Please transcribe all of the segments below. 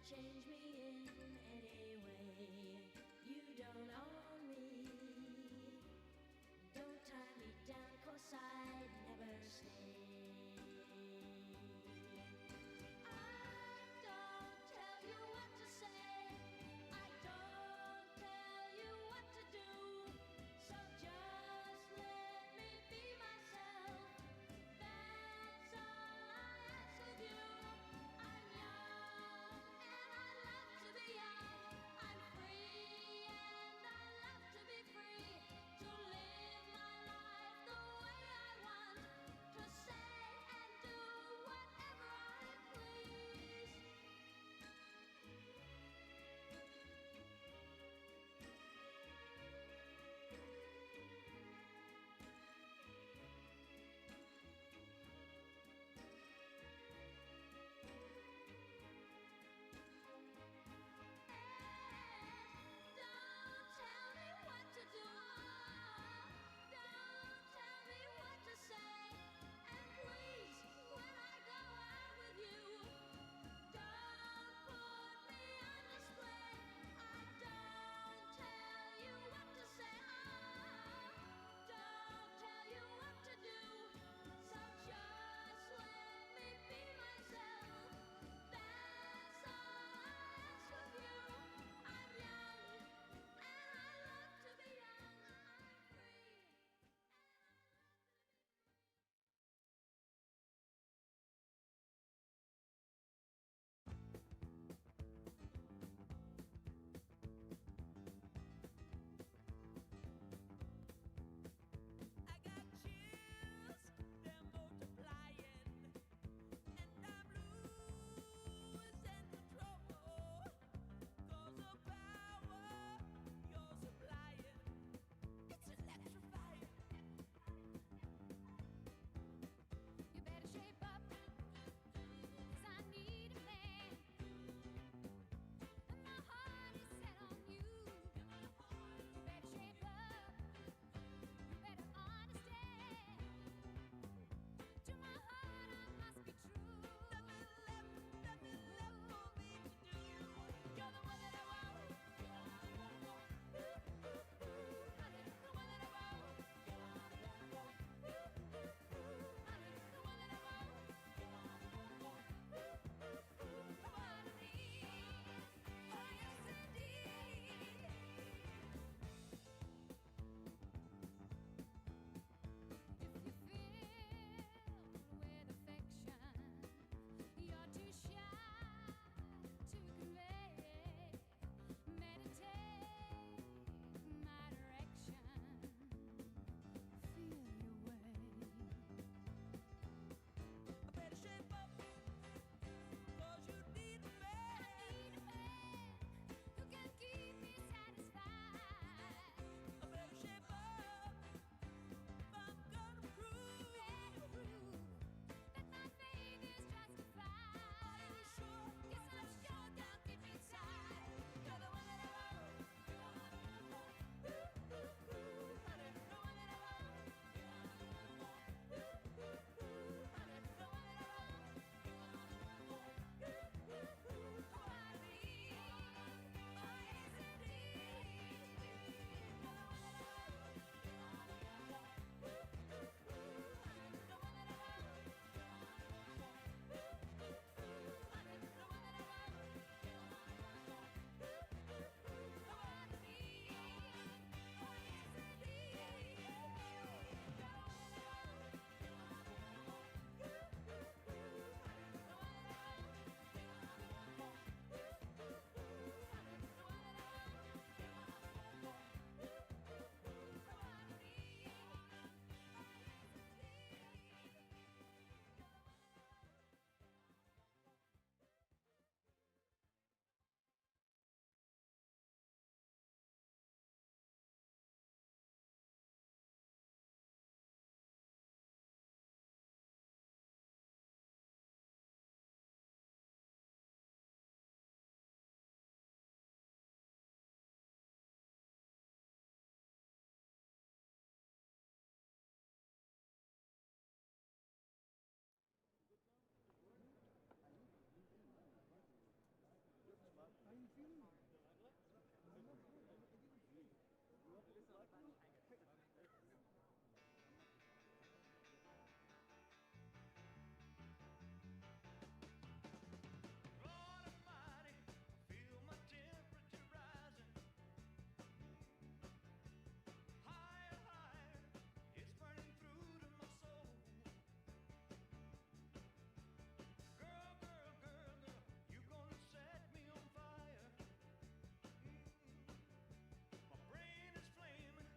change me in any way. You don't own me. Don't tie me down, 'cause I'd never stay. I don't tell you what to say. I don't tell you what to do. So just let me be myself. That's all I ask of you. I'm young and I love to be young. I'm free and I love to be free. To live my life the way I want. Lord Almighty, I feel my temperature rising. Higher, higher, it's burning through to my soul. Girl, girl, girl, girl, you gonna set me on fire. My brain is flaming,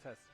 test。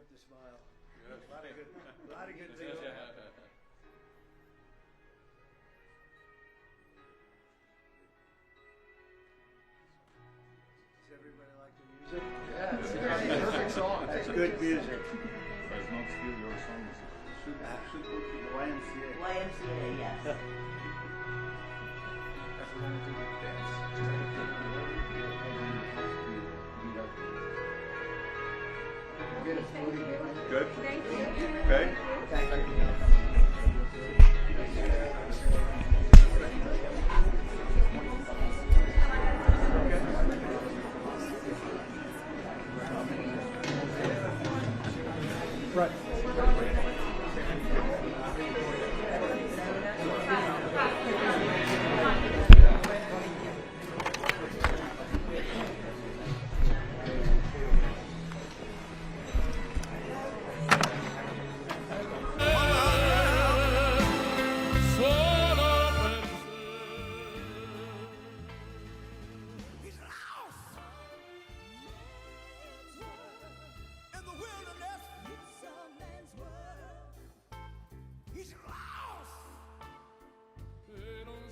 with the smile. A lot of good things happen. Does everybody like the music? Yeah, it's a perfect song. That's good music. Does not steal your song. Should go to the YMCA. YMCA, yes. That's the one thing with dance. Get a floating neighborhood. Good. Thank you. Okay. Thank you. Right. In the wilderness, it's a man's world. He's lost. They don't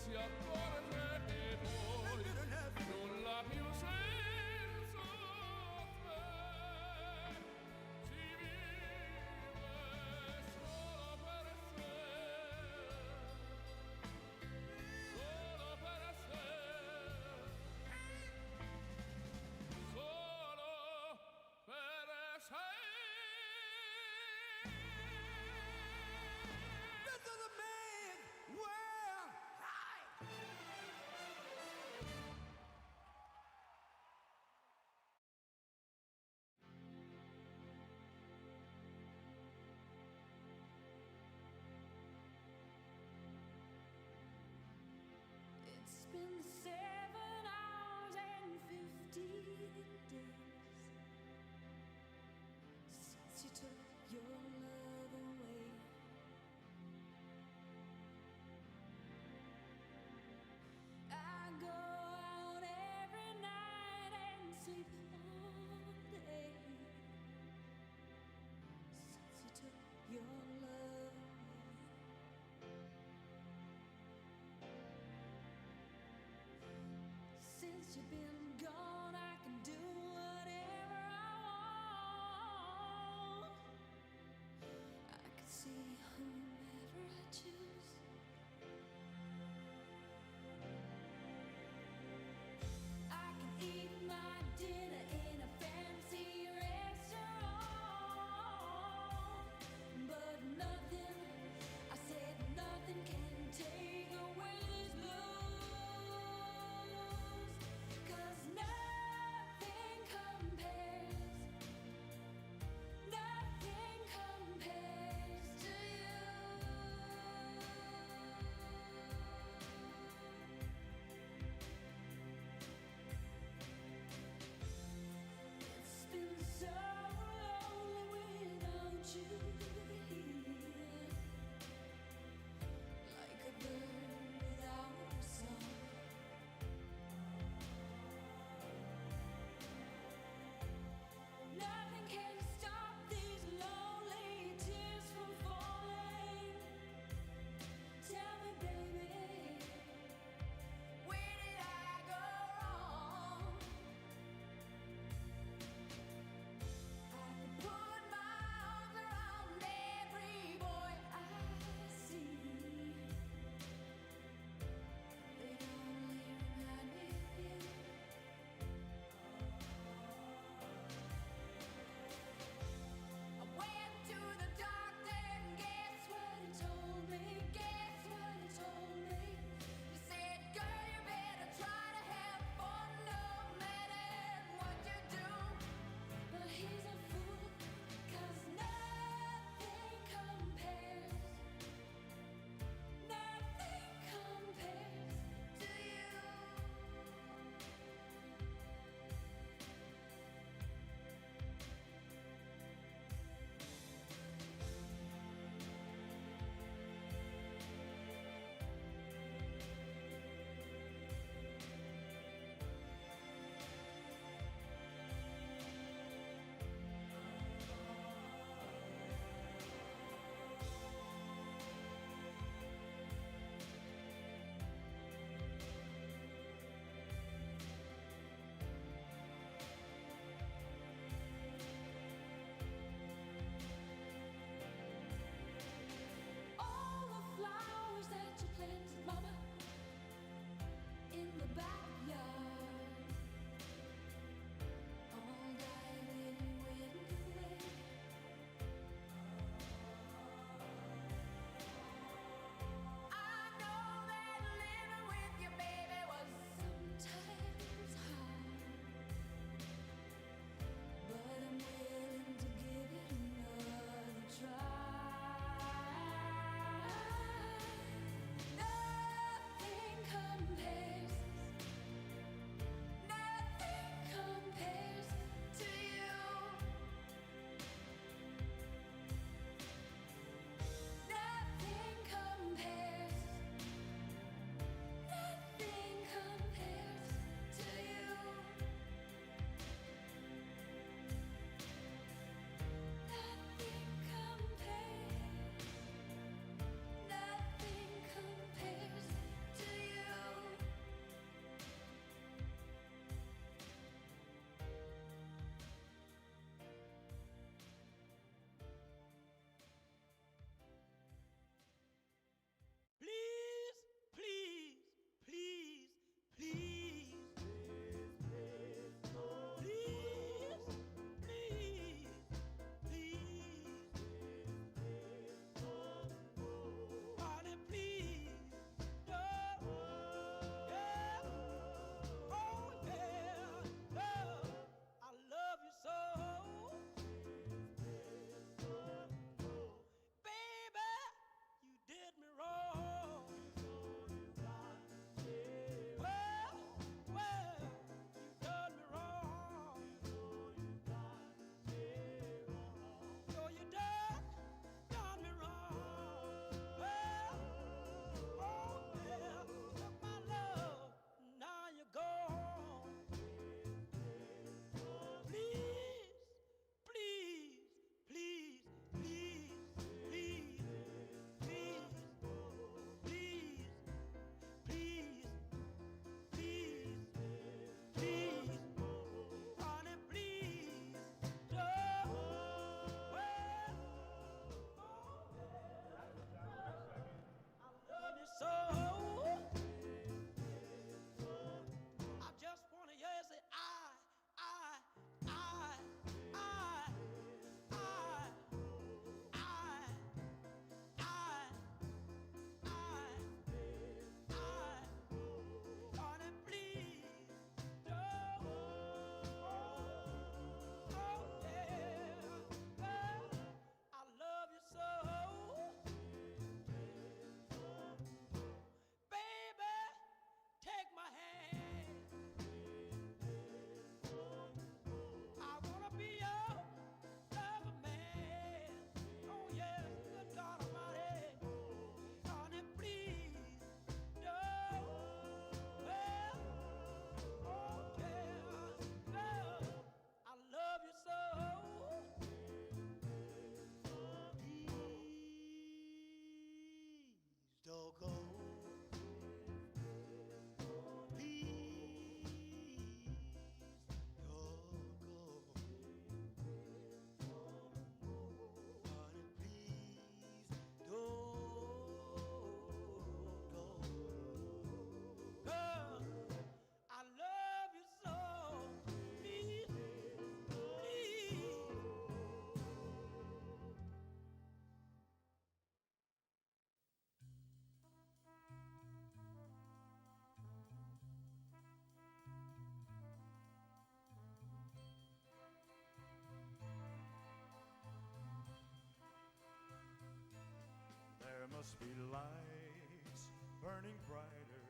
be lights burning brighter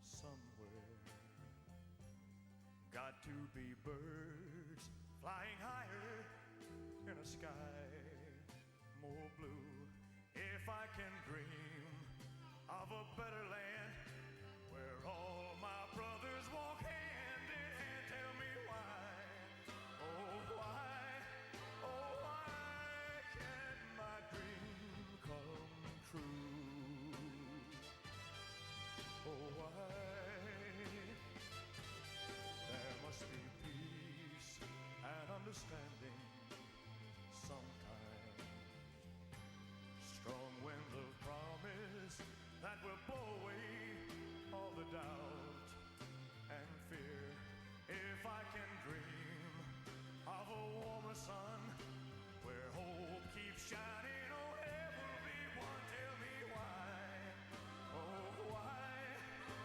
somewhere. Got to be birds flying higher in a sky more blue. If I can dream of a better land where all my brothers walk hand in hand, tell me why, oh why can't my dream come true? Oh why? There must be peace and understanding sometime. Strong winds of promise that will blow away all the doubt and fear. If I can dream of a warmer sun where hope keeps shining, oh heaven will be one. Tell me why, oh why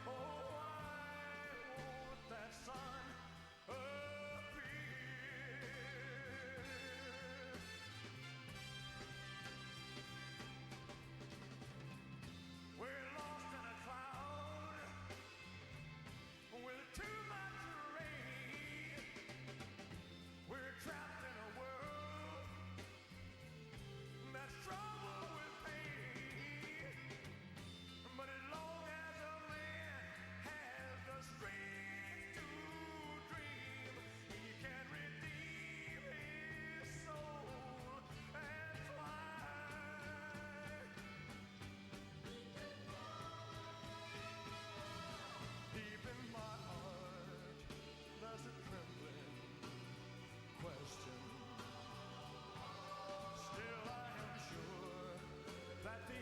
won't that sun appear? We're lost in a cloud with too much rain. We're trapped in a world that's troubled with pain. But as long as a man has the strength to dream, he can redeem his soul and fly. Deep in my heart, there's a trembling question. Still I am sure that the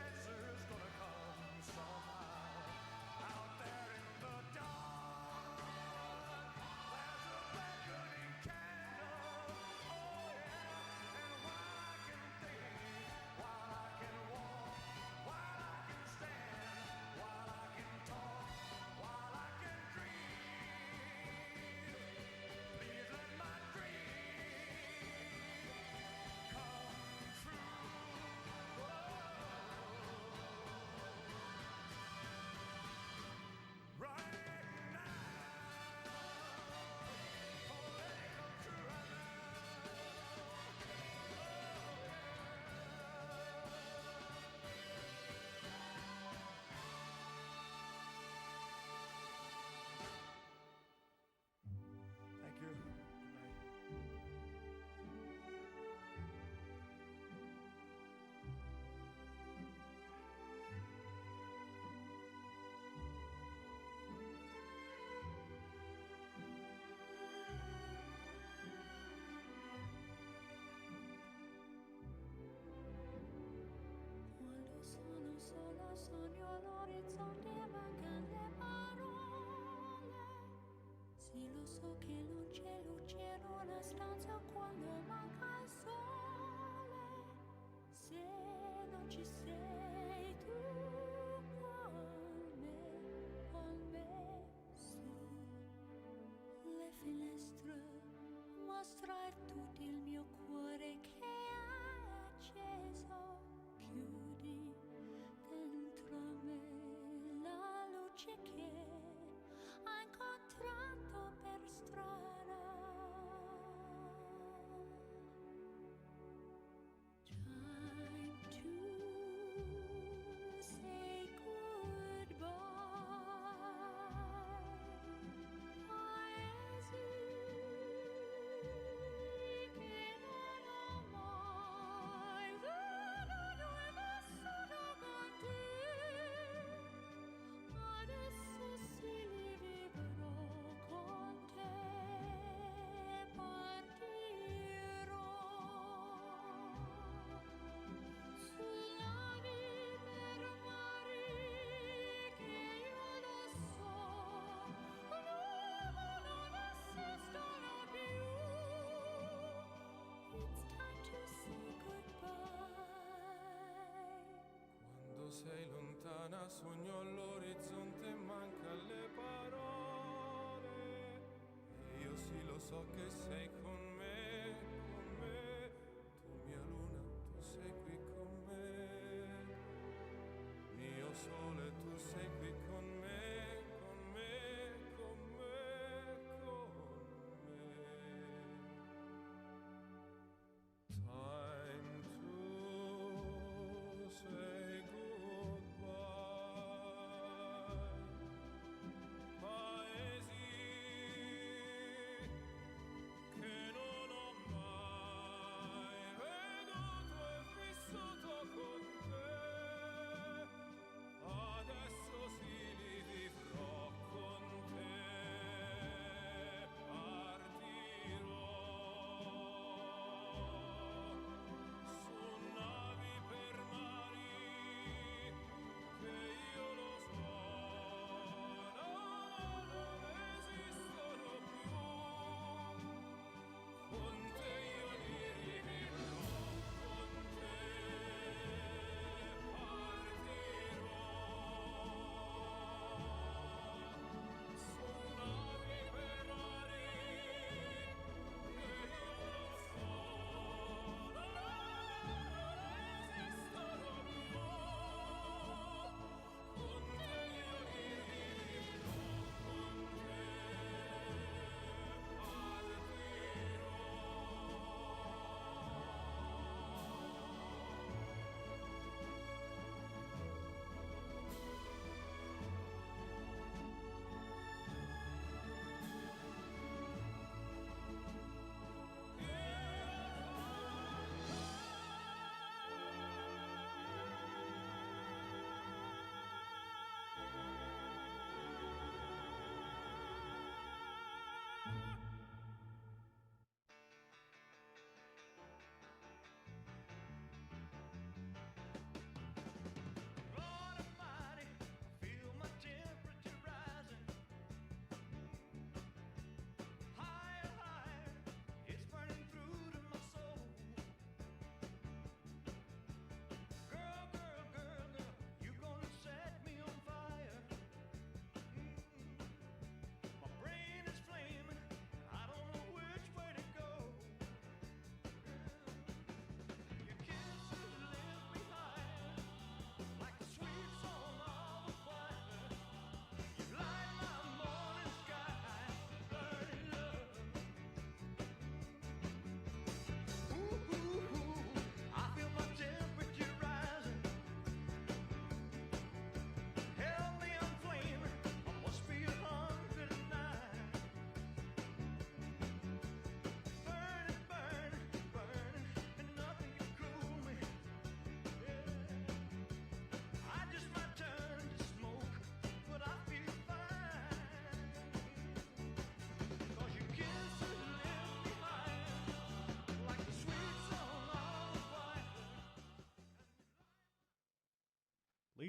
answer's gonna come somehow. Out there in the dark, there's a beckoning candle, oh yeah. And while I can think, while I can walk, while I can stand, while I can talk, while I can dream, please let my dream come true. Right now, oh let it come true right now. Thank you. Good Quando sono sola sogno l'orizzonte e mancano le parole. Sì, lo so che non c'è luce in una stanza quando manca il sole. Se non ci sei tu con me su le finestre, mostrar tutto il mio cuore che hai acceso. Chiudi dentro me la luce che hai incontrato per strada. Time to say goodbye. Paesi che non ho mai veduto e vissuto con te. Adesso sì li vivrò con te. Partirò su navi per mari che io lo so l'uomo non esistono più. It's time to say goodbye. Quando sei lontana sogno all'orizzonte e manca le parole. E io sì lo so che sei con me, tu mia luna, tu sei qui con me.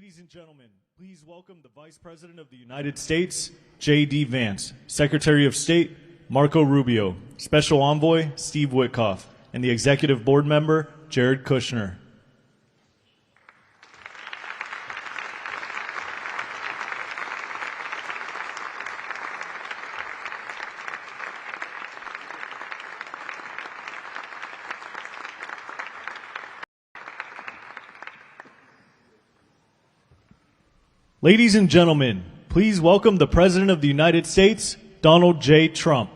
Ladies and gentlemen, please welcome the Vice President of the United States, J.D. Vance, Secretary of State, Marco Rubio, Special Envoy, Steve Witkoff, and the Executive Board Member, Jared Kushner. Ladies and gentlemen, please welcome the President of the United States, Donald J. Trump.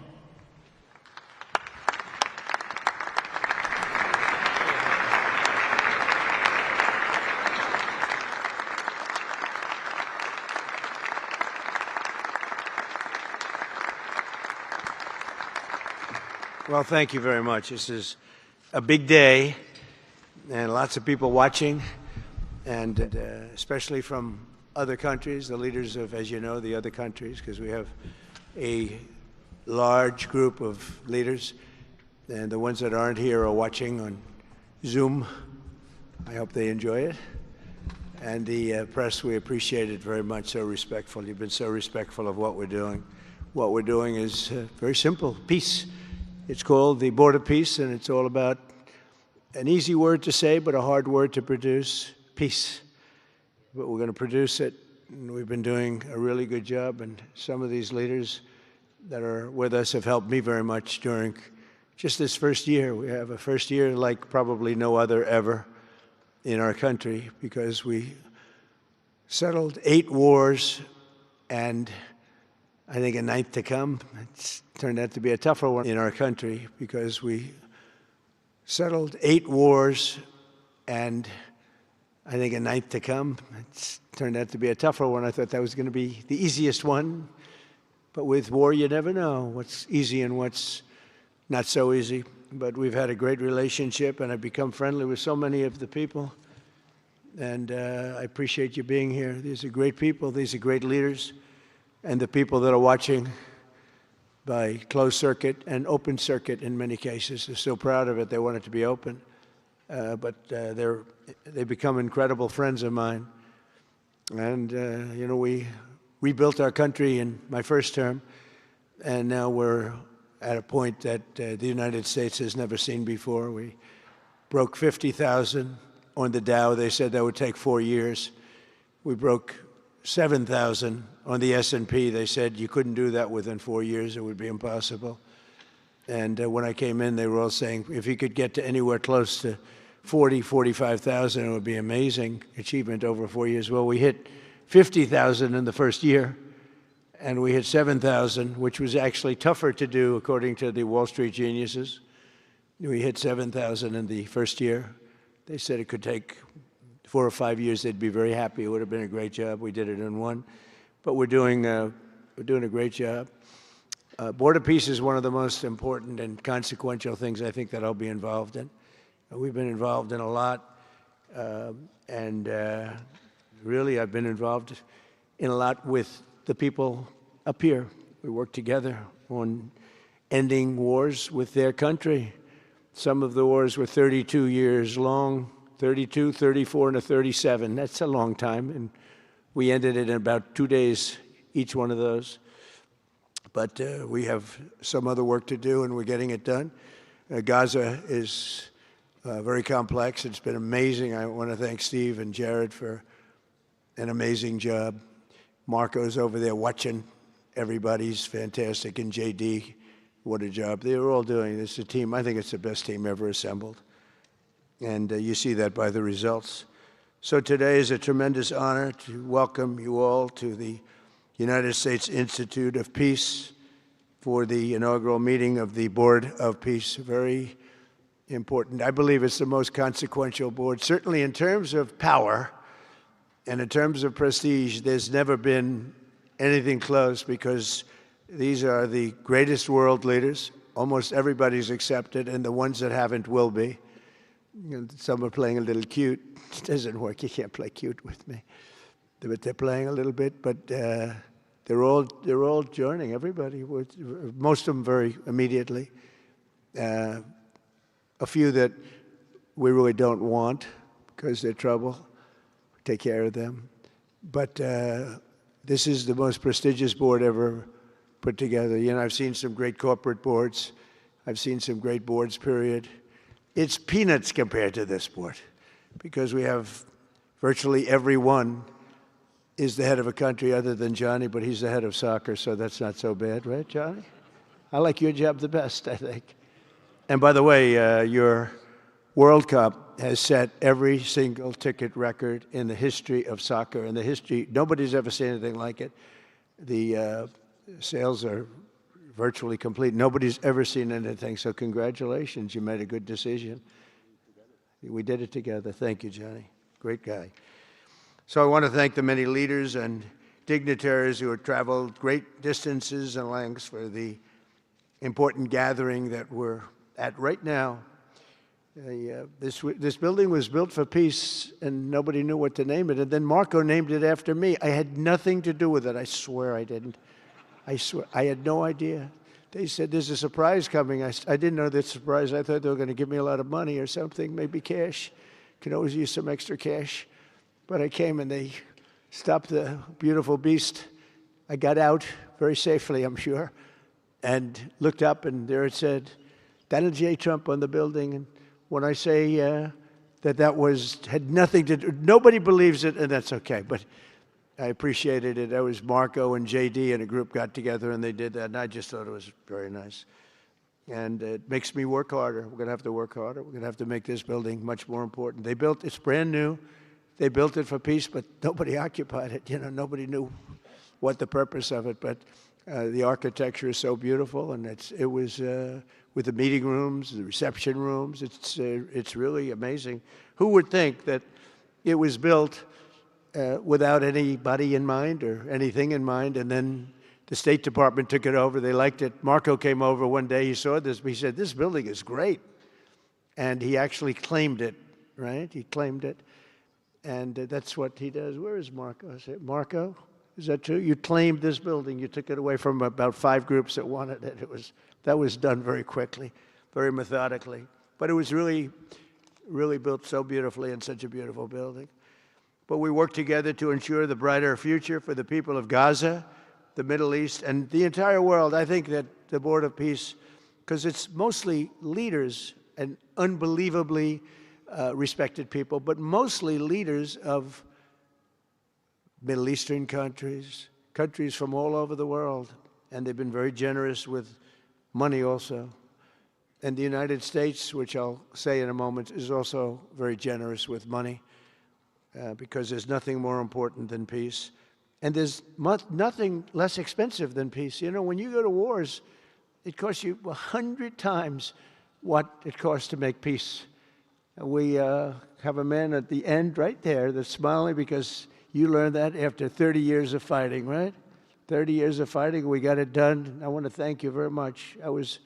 Well, thank you very much. This is a big day, and lots of people watching, and especially from other countries, the leaders of, as you know, the other countries, because we have a large group of leaders, and the ones that aren't here are watching on Zoom. I hope they enjoy it. And the press, we appreciate it very much, so respectful. You've been so respectful of what we're doing. What we're doing is very simple, peace. It's called the Board of Peace, and it's all about an easy word to say, but a hard word to produce, peace. But we're going to produce it, and we've been doing a really good job, and some of these leaders that are with us have helped me very much during just this first year. We have a first year like probably no other ever in our country, because we settled 8 wars, and I think a 9th to come. It's turned out to be a tougher one in our country, because we settled 8 wars, and I think a 9th to come. It's turned out to be a tougher one. I thought that was going to be the easiest one. But with war, you never know what's easy and what's not so easy. But we've had a great relationship, and I've become friendly with so many of the people. And I appreciate you being here. These are great people. These are great leaders. And the people that are watching by closed circuit and open circuit in many cases, they're so proud of it. They want it to be open. But they've become incredible friends of mine. And, you know, we rebuilt our country in my first term, and now we're at a point that the United States has never seen before. We broke 50,000 on the Dow. They said that would take 4 years. We broke 7,000 on the S&P. They said you couldn't do that within 4 years. It would be impossible. And when I came in, they were all saying, if you could get to anywhere close to 40, 45,000, it would be amazing achievement over 4 years. Well, we hit 50,000 in the first year, and we hit 7,000, which was actually tougher to do, according to the Wall Street geniuses. We hit 7,000 in the first year. They said it could take 4 or 5 years. They'd be very happy. It would have been a great job. We did it in 1. But we're doing a great job. Board of Peace is one of the most important and consequential things I think that I'll be involved in. We've been involved in a lot, and really I've been involved in a lot with the people up here. We work together on ending wars with their country. Some of the wars were 32 years long, 32, 34, and a 37. That's a long time, and we ended it in about 2 days, each one of those. But we have some other work to do, and we're getting it done. Gaza is very complex. It's been amazing. I want to thank Steve and Jared for an amazing job. Marco's over there watching. Everybody's fantastic. And JD, what a job. They were all doing. It's a team. I think it's the best team ever assembled. And you see that by the results. So today is a tremendous honor to welcome you all to the United States Institute of Peace for the inaugural meeting of the Board of Peace. Very important. I believe it's the most consequential board, certainly in terms of power and in terms of prestige. There's never been anything close, because these are the greatest world leaders. Almost everybody's accepted, and the ones that haven't will be. Some are playing a little cute. It doesn't work. You can't play cute with me. But they're playing a little bit. But they're all joining. Everybody, most of them very immediately. A few that we really don't want because they're trouble. Take care of them. but this is the most prestigious board ever put together. You know, I've seen some great corporate boards. I've seen some great boards, period. It's peanuts compared to this board, because we have virtually everyone is the head of a country other than Johnny, but he's the head of soccer, so that's not so bad, right, Johnny? I like your job the best, I think. And by the way, your World Cup has set every single ticket record in the history of soccer. In the history, nobody's ever seen anything like it. The sales are virtually complete. Nobody's ever seen anything, so congratulations. You made a good decision. We did it together. Thank you, Johnny. Great guy. So I want to thank the many leaders and dignitaries who have traveled great distances and lengths for the important gathering that we're at right now. This building was built for peace, and nobody knew what to name it. And then Marco named it after me. I had nothing to do with it. I swear I didn't. I swear. I had no idea. They said, there's a surprise coming. I didn't know the surprise. I thought they were going to give me a lot of money or something, maybe cash. Could always use some extra cash. But I came and they stopped the beautiful beast. I got out very safely, I'm sure, and looked up, and there it said, Donald J. Trump on the building. And when I say that had nothing to do, nobody believes it, and that's okay. But I appreciated it. That was Marco and JD and a group got together and they did that, and I just thought it was very nice. And it makes me work harder. We're going to have to work harder. We're going to have to make this building much more important. It's brand new. They built it for peace, but nobody occupied it. You know, nobody knew what the purpose of it. But the architecture is so beautiful, and it was with the meeting rooms, the reception rooms. It's really amazing. Who would think that it was built without anybody in mind or anything in mind, and then the State Department took it over. They liked it. Marco came over one day. He saw this. He said, this building is great. And he actually claimed it, right? He claimed it. And that's what he does. Where is Marco? I said, Marco, is that true? You claimed this building. You took it away from about 5 groups that wanted it. That was done very quickly, very methodically. But it was really, really built so beautifully in such a beautiful building. But we worked together to ensure the brighter future for the people of Gaza, the Middle East, and the entire world. I think that the Board of Peace, because it's mostly leaders and unbelievably respected people, but mostly leaders of Middle Eastern countries, countries from all over the world, and they've been very generous with money also. And the United States, which I'll say in a moment, is also very generous with money. Because there's nothing more important than peace. And there's nothing less expensive than peace. You know, when you go to wars, it costs you 100 times what it costs to make peace. And we have a man at the end right there that's smiling because you learned that after 30 years of fighting, right? 30 years of fighting, we got it done. I want to thank you very much. That was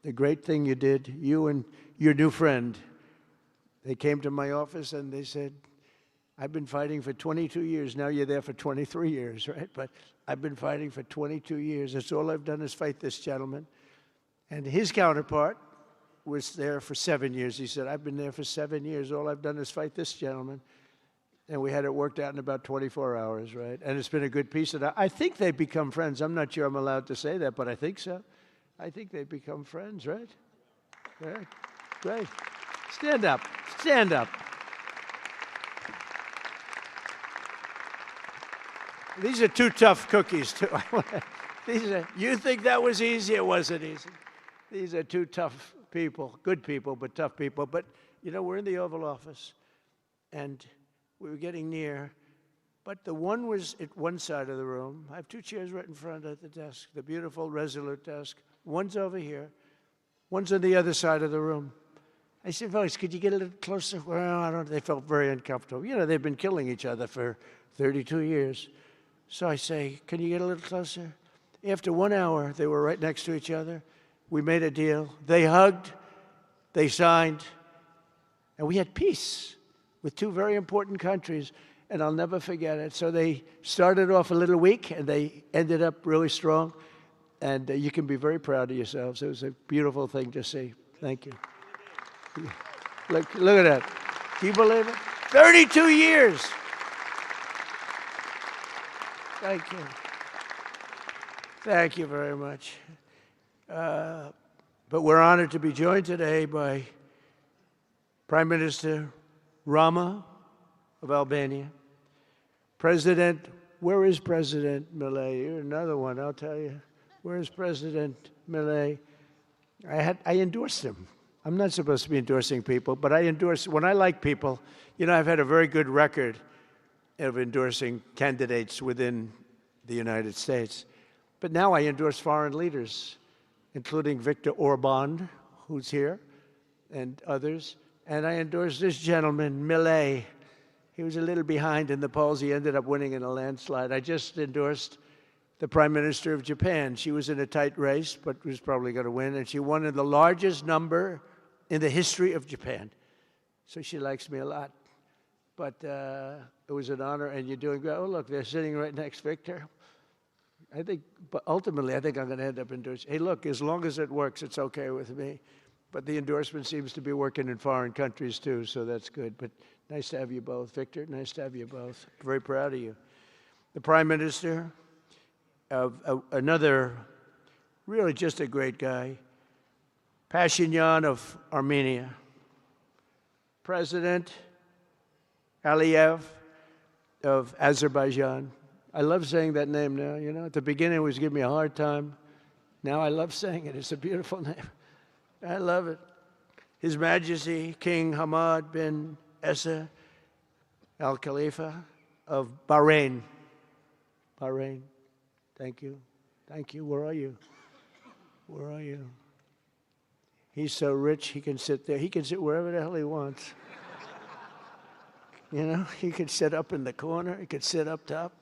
a great thing you did. You and your new friend, they came to my office and they said, I've been fighting for 22 years. Now you're there for 23 years, right? But I've been fighting for 22 years. That's all I've done is fight this gentleman. And his counterpart was there for 7 years. He said, I've been there for 7 years. All I've done is fight this gentleman. And we had it worked out in about 24 hours, right? And it's been a good peace. And I think they've become friends. I'm not sure I'm allowed to say that, but I think so. I think they've become friends, right? Right. Great. Stand up. Stand up. These are 2 tough cookies, too. You think that was easy? It wasn't easy. These are 2 tough people, good people, but tough people. But, you know, we're in the Oval Office, and we were getting near. But the one was at one side of the room. I have 2 chairs right in front of the desk, the beautiful, resolute desk. One's over here. One's on the other side of the room. I said, folks, could you get a little closer? Well, I don't. They felt very uncomfortable. You know, they've been killing each other for 32 years. So I say, can you get a little closer? After 1 hour, they were right next to each other. We made a deal. They hugged, they signed, and we had peace with 2 very important countries, and I'll never forget it. So they started off a little weak, and they ended up really strong, and you can be very proud of yourselves. It was a beautiful thing to see. Thank you. Look at that. Can you believe it? 32 years. Thank you. Thank you very much. But we're honored to be joined today by Prime Minister Rama of Albania. President, where is President Milei? You're another one, I'll tell you. Where is President Milei? I endorsed him. I'm not supposed to be endorsing people, but I endorse, when I like people, you know, I've had a very good record of endorsing candidates within the United States. But now I endorse foreign leaders, including Viktor Orban, who's here, and others. And I endorse this gentleman, Milei. He was a little behind in the polls. He ended up winning in a landslide. I just endorsed the Prime Minister of Japan. She was in a tight race, but was probably going to win. And she won in the largest number in the history of Japan. So she likes me a lot. But it was an honor, and you're doing great. Oh, look, they're sitting right next to Victor. I think, but ultimately, I think I'm going to end up endorsing. Hey, look, as long as it works, it's okay with me. But the endorsement seems to be working in foreign countries, too, so that's good. But nice to have you both. Victor, nice to have you both. Very proud of you. The Prime Minister of another, really just a great guy, Pashinyan of Armenia. President Aliyev of Azerbaijan. I love saying that name now. You know, at the beginning it was giving me a hard time. Now I love saying it. It's a beautiful name. I love it. His Majesty King Hamad bin Isa Al Khalifa of Bahrain. Bahrain. Thank you. Thank you. Where are you? Where are you? He's so rich, he can sit there. He can sit wherever the hell he wants. You know, he could sit up in the corner. He could sit up top.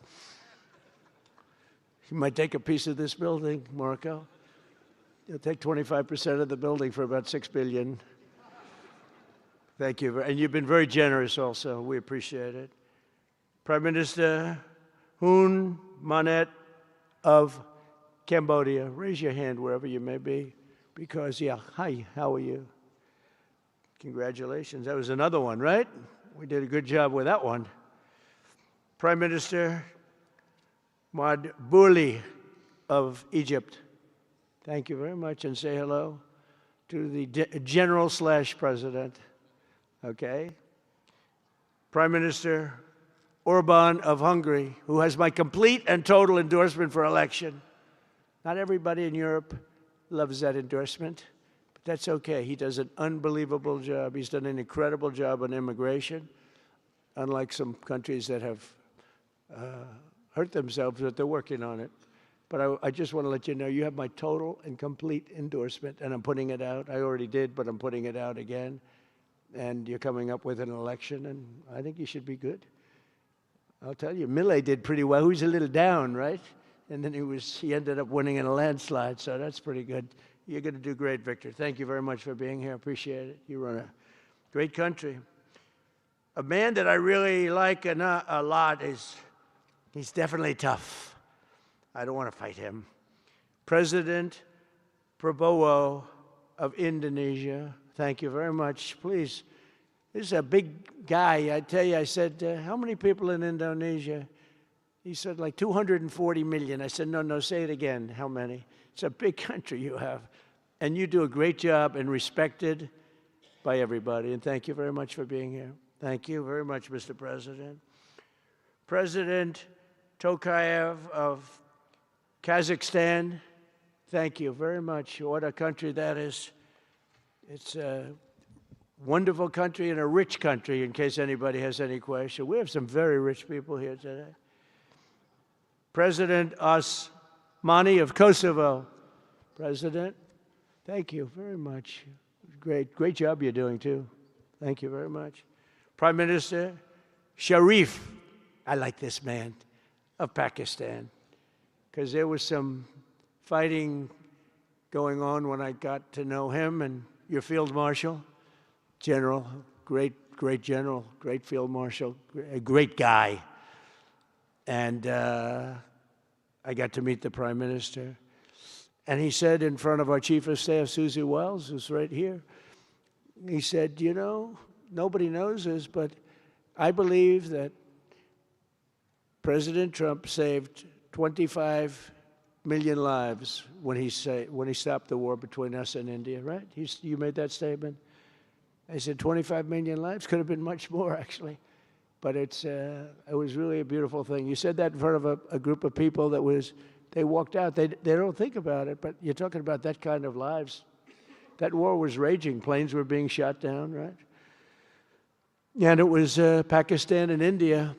He might take a piece of this building, Marco. He'll take 25% of the building for about $6 billion. Thank you. And you've been very generous also. We appreciate it. Prime Minister Hun Manet of Cambodia. Raise your hand wherever you may be. Because, yeah, hi, how are you? Congratulations. That was another one, right? We did a good job with that one. Prime Minister Madbouli of Egypt. Thank you very much, and say hello to the General/President. Okay. Prime Minister Orban of Hungary, who has my complete and total endorsement for election. Not everybody in Europe loves that endorsement, but that's okay. He does an unbelievable job. He's done an incredible job on immigration, unlike some countries that have hurt themselves, but they're working on it. But I just want to let you know, you have my total and complete endorsement, and I'm putting it out. I already did, but I'm putting it out again. And you're coming up with an election, and I think you should be good. I'll tell you, Milei did pretty well. He was a little down, right? And then he ended up winning in a landslide, so that's pretty good. You're going to do great, Victor. Thank you very much for being here. Appreciate it. You run a great country. A man that I really like a lot he's definitely tough. I don't want to fight him. President Prabowo of Indonesia. Thank you very much. Please, this is a big guy. I tell you, I said, how many people in Indonesia? He said, like 240 million. I said, no, say it again. How many? It's a big country you have. And you do a great job and respected by everybody. And thank you very much for being here. Thank you very much, Mr. President. President Tokayev of Kazakhstan, thank you very much. What a country that is. It's a wonderful country and a rich country, in case anybody has any question. We have some very rich people here today. President Osmani of Kosovo. President, thank you very much. Great job you're doing, too. Thank you very much. Prime Minister Sharif, I like this man, of Pakistan, because there was some fighting going on when I got to know him, and your Field Marshal, General, great General, great Field Marshal, a great guy. And I got to meet the Prime Minister. And he said in front of our Chief of Staff, Susie Wells, who's right here, he said, you know, nobody knows this, but I believe that President Trump saved 25 million lives when he stopped the war between us and India, right? You made that statement. I said 25 million lives. Could have been much more, actually. But it was really a beautiful thing. You said that in front of a group of people they walked out. They don't think about it, but you're talking about that kind of lives. That war was raging. Planes were being shot down, right? And it was Pakistan and India.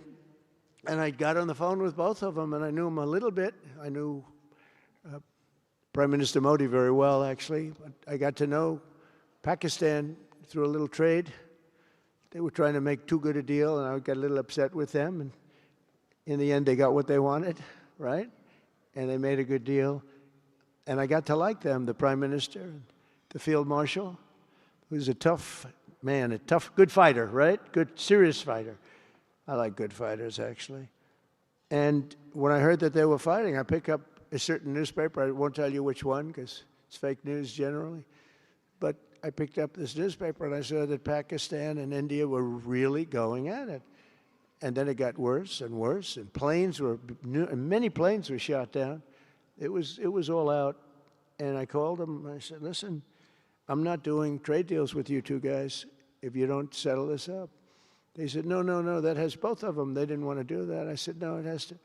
And I got on the phone with both of them, and I knew them a little bit. I knew Prime Minister Modi very well, actually. But I got to know Pakistan through a little trade. They were trying to make too good a deal, and I got a little upset with them. And in the end, they got what they wanted, right? And they made a good deal. And I got to like them, the Prime Minister, and the Field Marshal, who's a tough man, a tough, good fighter, right? Good, serious fighter. I like good fighters, actually. And when I heard that they were fighting, I picked up a certain newspaper. I won't tell you which one, because it's fake news generally. But I picked up this newspaper, and I saw that Pakistan and India were really going at it. And then it got worse and worse, and many planes were shot down. It was all out. And I called them, and I said, listen, I'm not doing trade deals with you two guys if you don't settle this up. They said, no, that has both of them. They didn't want to do that. I said, no, it has to.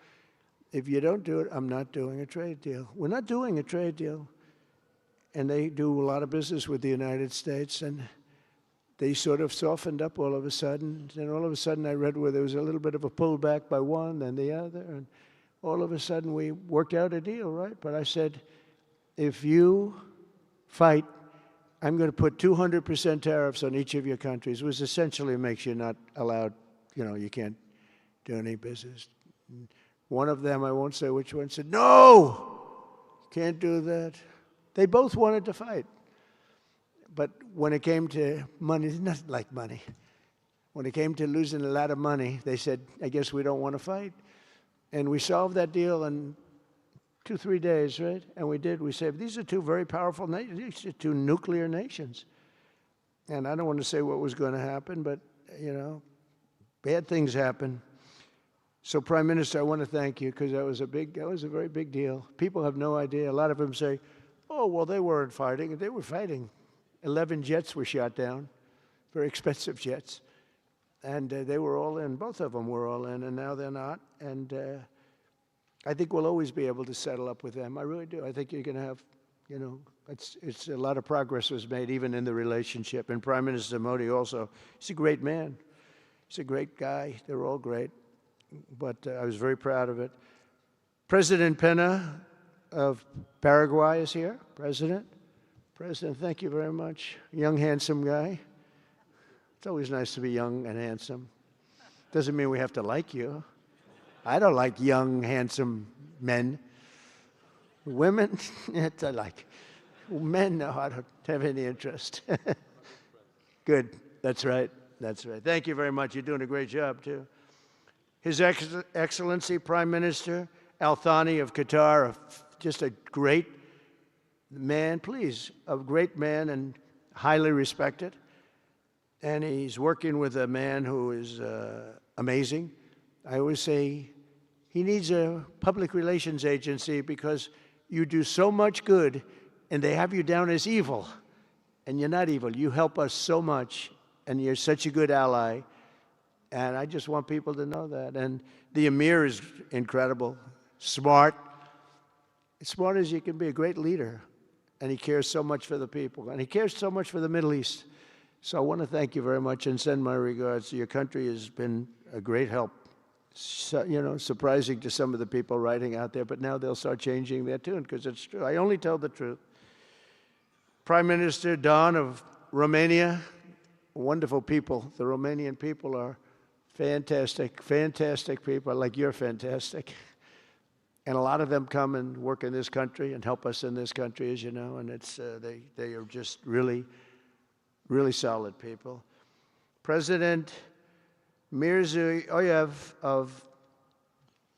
If you don't do it, I'm not doing a trade deal. We're not doing a trade deal. And they do a lot of business with the United States, and they sort of softened up all of a sudden. And all of a sudden I read where there was a little bit of a pullback by one, then the other, and all of a sudden we worked out a deal, right? But I said, if you fight, I'm going to put 200% tariffs on each of your countries, which essentially makes you not allowed, you can't do any business. One of them, I won't say which one, said, no, can't do that. They both wanted to fight. But when it came to money, it's not like money. When it came to losing a lot of money, they said, I guess we don't want to fight. And we solved that deal in 2-3 days, right? And we did. We said, these are two very powerful nations. These are two nuclear nations. And I don't want to say what was going to happen, but, bad things happen. So, Prime Minister, I want to thank you, because that was a very big deal. People have no idea. A lot of them say, oh, well, they weren't fighting. They were fighting. 11 jets were shot down, very expensive jets. And they were all in. Both of them were all in, and now they're not. And I think we'll always be able to settle up with them. I really do. I think you're going to have, it's a lot of progress was made even in the relationship. And Prime Minister Modi also, he's a great man. He's a great guy. They're all great. But I was very proud of it. President Pena of Paraguay is here. President, thank you very much. Young, handsome guy. It's always nice to be young and handsome. Doesn't mean we have to like you. I don't like young, handsome men. Women, I like. Men, no, I don't have any interest. Good. That's right. Thank you very much. You're doing a great job, too. His Excellency Prime Minister Al Thani of Qatar, just a great man, a great man and highly respected. And he's working with a man who is amazing. I always say he needs a public relations agency because you do so much good and they have you down as evil. And you're not evil. You help us so much and you're such a good ally. And I just want people to know that. And the Emir is incredible, smart. As smart as you can be, a great leader. And he cares so much for the people. And he cares so much for the Middle East. So I want to thank you very much and send my regards. Your country has been a great help. So, surprising to some of the people writing out there, but now they'll start changing their tune because it's true. I only tell the truth. Prime Minister Don of Romania, wonderful people. The Romanian people are fantastic people, like you're fantastic. And a lot of them come and work in this country and help us in this country, as you know, and it's they are just really, really solid people. President Mirziyoyev of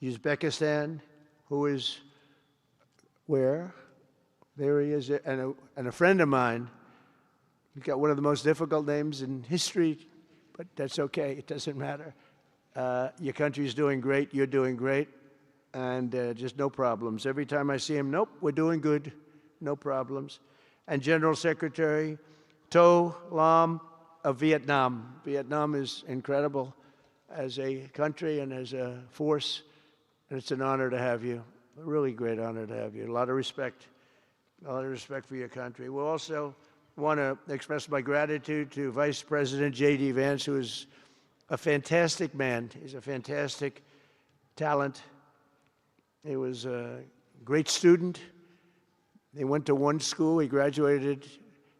Uzbekistan, who is where? There he is, and a friend of mine. He's got one of the most difficult names in history, but that's okay. It doesn't matter. Your country's doing great. You're doing great. and just no problems. Every time I see him, nope, we're doing good, no problems. And General Secretary To Lam of Vietnam. Vietnam is incredible as a country and as a force, and it's an honor to have you. A really great honor to have you. A lot of respect for your country. We also want to express my gratitude to Vice President J.D. Vance, who is a fantastic man. He's a fantastic talent. He was a great student. He went to one school. He graduated.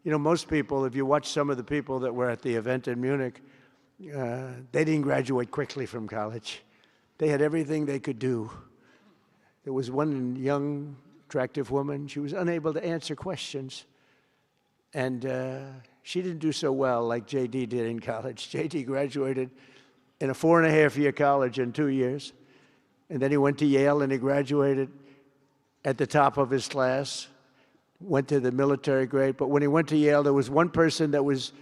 You know, most people, if you watch some of the people that were at the event in Munich, they didn't graduate quickly from college. They had everything they could do. There was one young, attractive woman. She was unable to answer questions. And she didn't do so well like J.D. did in college. J.D. graduated in a 4.5-year college in 2 years. And then he went to Yale and he graduated at the top of his class, went to the military grade. But when he went to Yale, there was one person that was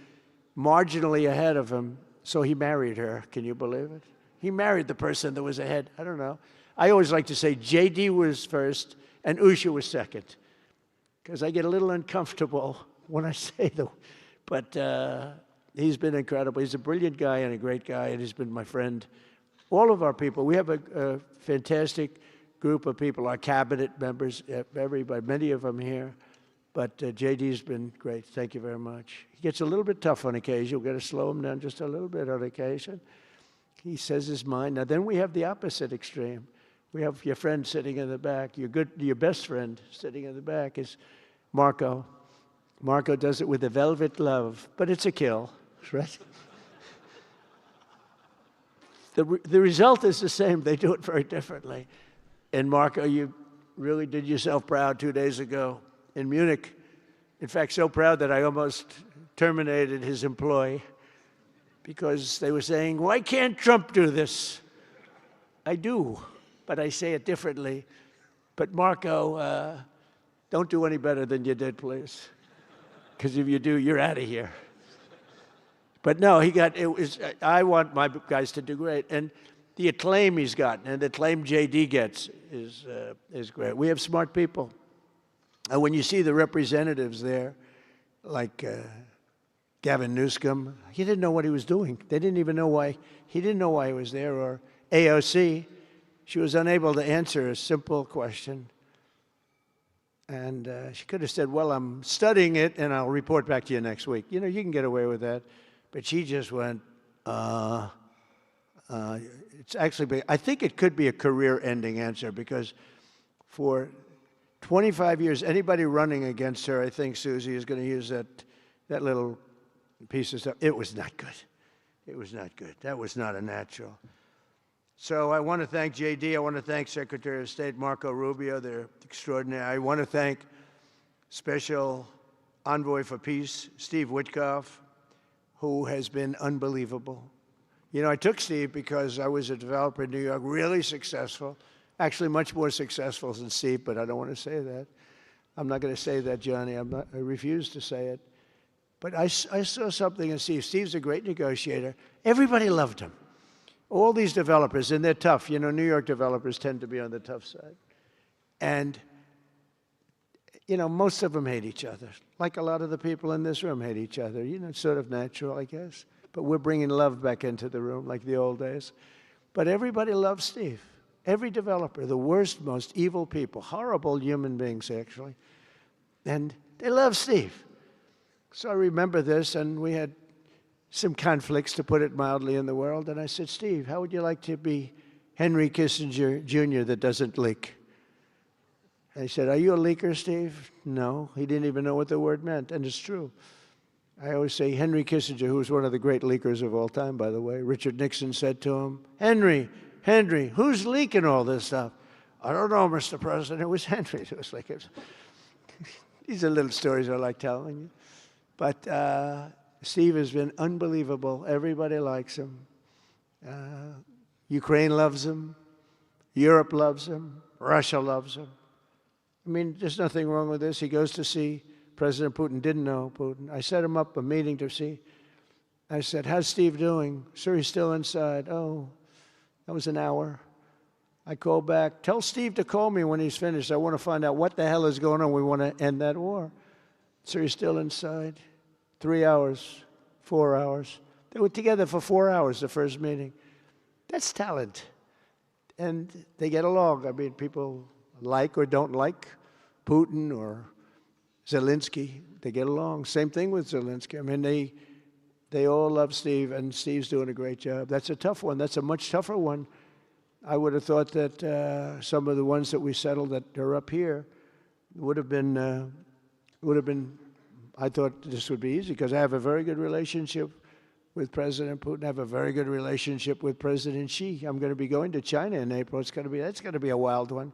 marginally ahead of him, so he married her. Can you believe it? He married the person that was ahead. I don't know. I always like to say J.D. was first and Usha was second, because I get a little uncomfortable when I say the, but he's been incredible. He's a brilliant guy and a great guy, and he's been my friend. All of our people, we have a fantastic group of people, our cabinet members, everybody, many of them here, but JD's been great. Thank you very much. He gets a little bit tough on occasion. We've got to slow him down just a little bit on occasion. He says his mind. Now then we have the opposite extreme. We have your friend sitting in the back. Your best friend sitting in the back is Marco. Marco does it with a velvet glove, but it's a kill, right? The result is the same. They do it very differently. And Marco, you really did yourself proud 2 days ago in Munich. In fact, so proud that I almost terminated his employ because they were saying, why can't Trump do this? I do, but I say it differently. But Marco, don't do any better than you did, please. Because if you do, you're out of here. But no, I want my guys to do great. And the acclaim he's gotten and the acclaim JD gets is great. We have smart people. And when you see the representatives there, like Gavin Newsom, he didn't know what he was doing. They didn't even know why. He didn't know why he was there. Or AOC, she was unable to answer a simple question. And she could have said, well, I'm studying it, and I'll report back to you next week. You know, you can get away with that. But she just went, it's actually, I think it could be a career-ending answer, because for 25 years, anybody running against her, I think Susie is going to use that little piece of stuff. It was not good. It was not good. That was not a natural. So I want to thank JD. I want to thank Secretary of State Marco Rubio. They're extraordinary. I want to thank Special Envoy for Peace, Steve Witkoff, who has been unbelievable. You know, I took Steve because I was a developer in New York, really successful, actually much more successful than Steve, but I don't want to say that. I'm not going to say that, Johnny. I refuse to say it. But I saw something in Steve. Steve's a great negotiator. Everybody loved him. All these developers, and they're tough. You know, New York developers tend to be on the tough side. And, you know, most of them hate each other. Like a lot of the people in this room hate each other. You know, it's sort of natural, I guess. But we're bringing love back into the room like the old days. But everybody loves Steve. Every developer, the worst, most evil people, horrible human beings, actually. And they love Steve. So I remember this, and we had some conflicts, to put it mildly, in the world. And I said, Steve, how would you like to be Henry Kissinger Jr. that doesn't leak? And he said, are you a leaker, Steve? No. He didn't even know what the word meant, and it's true. I always say Henry Kissinger, who was one of the great leakers of all time, by the way, Richard Nixon said to him, Henry, who's leaking all this stuff? I don't know, Mr. President. It was Henry. It was like, these are little stories I like telling you. But Steve has been unbelievable. Everybody likes him. Ukraine loves him. Europe loves him. Russia loves him. I mean, there's nothing wrong with this. He goes to see President Putin. Didn't know Putin. I set him up a meeting to see. I said, how's Steve doing? Sir, he's still inside. Oh, that was an hour. I called back, tell Steve to call me when he's finished. I want to find out what the hell is going on. We want to end that war. So he's still inside. 3 hours, 4 hours. They were together for 4 hours, the first meeting. That's talent. And they get along. I mean, people like or don't like Putin or Zelensky. They get along. Same thing with Zelensky. I mean, they all love Steve, and Steve's doing a great job. That's a tough one. That's a much tougher one. I would have thought that some of the ones that we settled that are up here would have been, I thought this would be easy because I have a very good relationship with President Putin. I have a very good relationship with President Xi. I'm going to be going to China in April. That's going to be a wild one.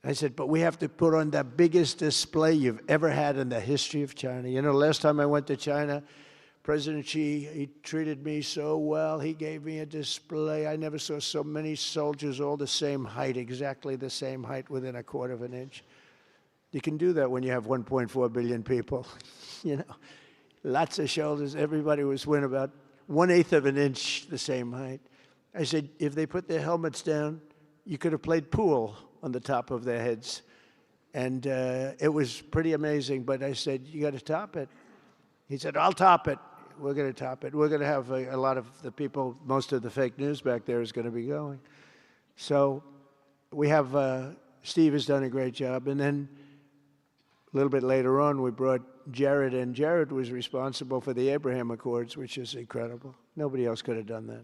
I said, but we have to put on the biggest display you've ever had in the history of China. You know, last time I went to China, President Xi, he treated me so well. He gave me a display. I never saw so many soldiers all the same height, exactly the same height within a quarter of an inch. You can do that when you have 1.4 billion people. You know, lots of shoulders. Everybody was within about 1/8 of an inch the same height. I said, if they put their helmets down, you could have played pool on the top of their heads. And it was pretty amazing. But I said, you got to top it. He said, I'll top it. We're going to top it. We're going to have a lot of the people, most of the fake news back there is going to be going. So we have, Steve has done a great job. And then a little bit later on, we brought Jared in. Jared was responsible for the Abraham Accords, which is incredible. Nobody else could have done that.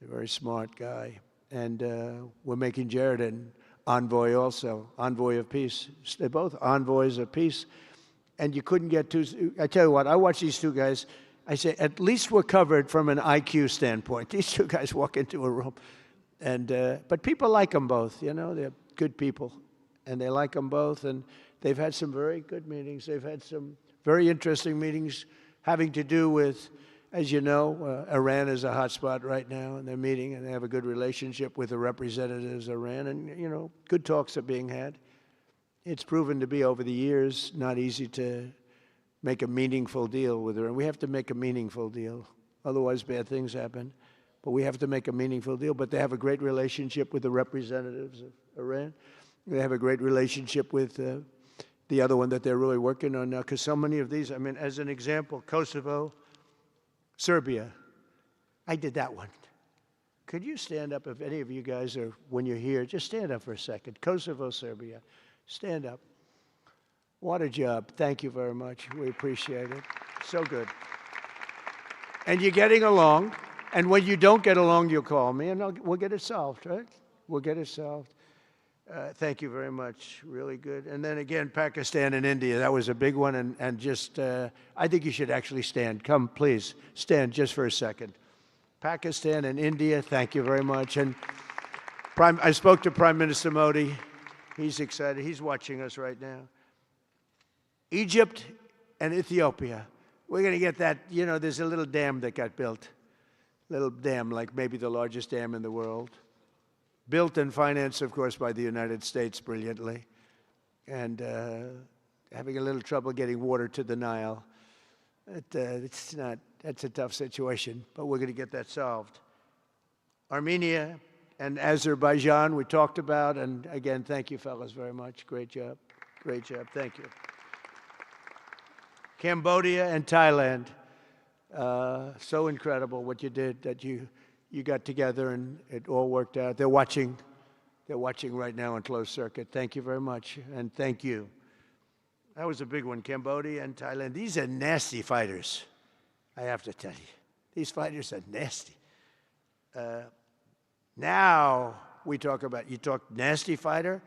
A very smart guy. And we're making Jared an envoy also, envoy of peace. They're both envoys of peace. And you couldn't get two. I tell you what, I watch these two guys. I say, at least we're covered from an IQ standpoint. These two guys walk into a room. And, but people like them both, you know. They're good people. And they like them both. And they've had some very good meetings. They've had some very interesting meetings having to do with, as you know, Iran is a hot spot right now. And they're meeting, and they have a good relationship with the representatives of Iran. And, you know, good talks are being had. It's proven to be, over the years, not easy to make a meaningful deal with Iran. We have to make a meaningful deal. Otherwise, bad things happen. But we have to make a meaningful deal. But they have a great relationship with the representatives of Iran. They have a great relationship with the other one that they're really working on now. Because so many of these, I mean, as an example, Kosovo, Serbia. I did that one. Could you stand up, if any of you guys are, when you're here, just stand up for a second. Kosovo, Serbia. Stand up. What a job. Thank you very much. We appreciate it. So good. And you're getting along. And when you don't get along, you'll call me, and we'll get it solved, right? We'll get it solved. Thank you very much. Really good. And then again, Pakistan and India. That was a big one. And just, I think you should actually stand. Come, please. Stand just for a second. Pakistan and India, thank you very much. And I spoke to Prime Minister Modi. He's excited. He's watching us right now. Egypt and Ethiopia. We're going to get that. You know, there's a little dam that got built. Little dam, like maybe the largest dam in the world. Built and financed, of course, by the United States brilliantly. And having a little trouble getting water to the Nile. It's not, that's a tough situation, but we're going to get that solved. Armenia and Azerbaijan, we talked about, and again, thank you, fellas, very much. Great job. Great job. Thank you. Cambodia and Thailand. So incredible what you did, that you got together and it all worked out. They're watching right now on closed circuit. Thank you very much, and thank you. That was a big one, Cambodia and Thailand. These are nasty fighters, I have to tell you. These fighters are nasty. Now we talk about, you talk nasty fighter,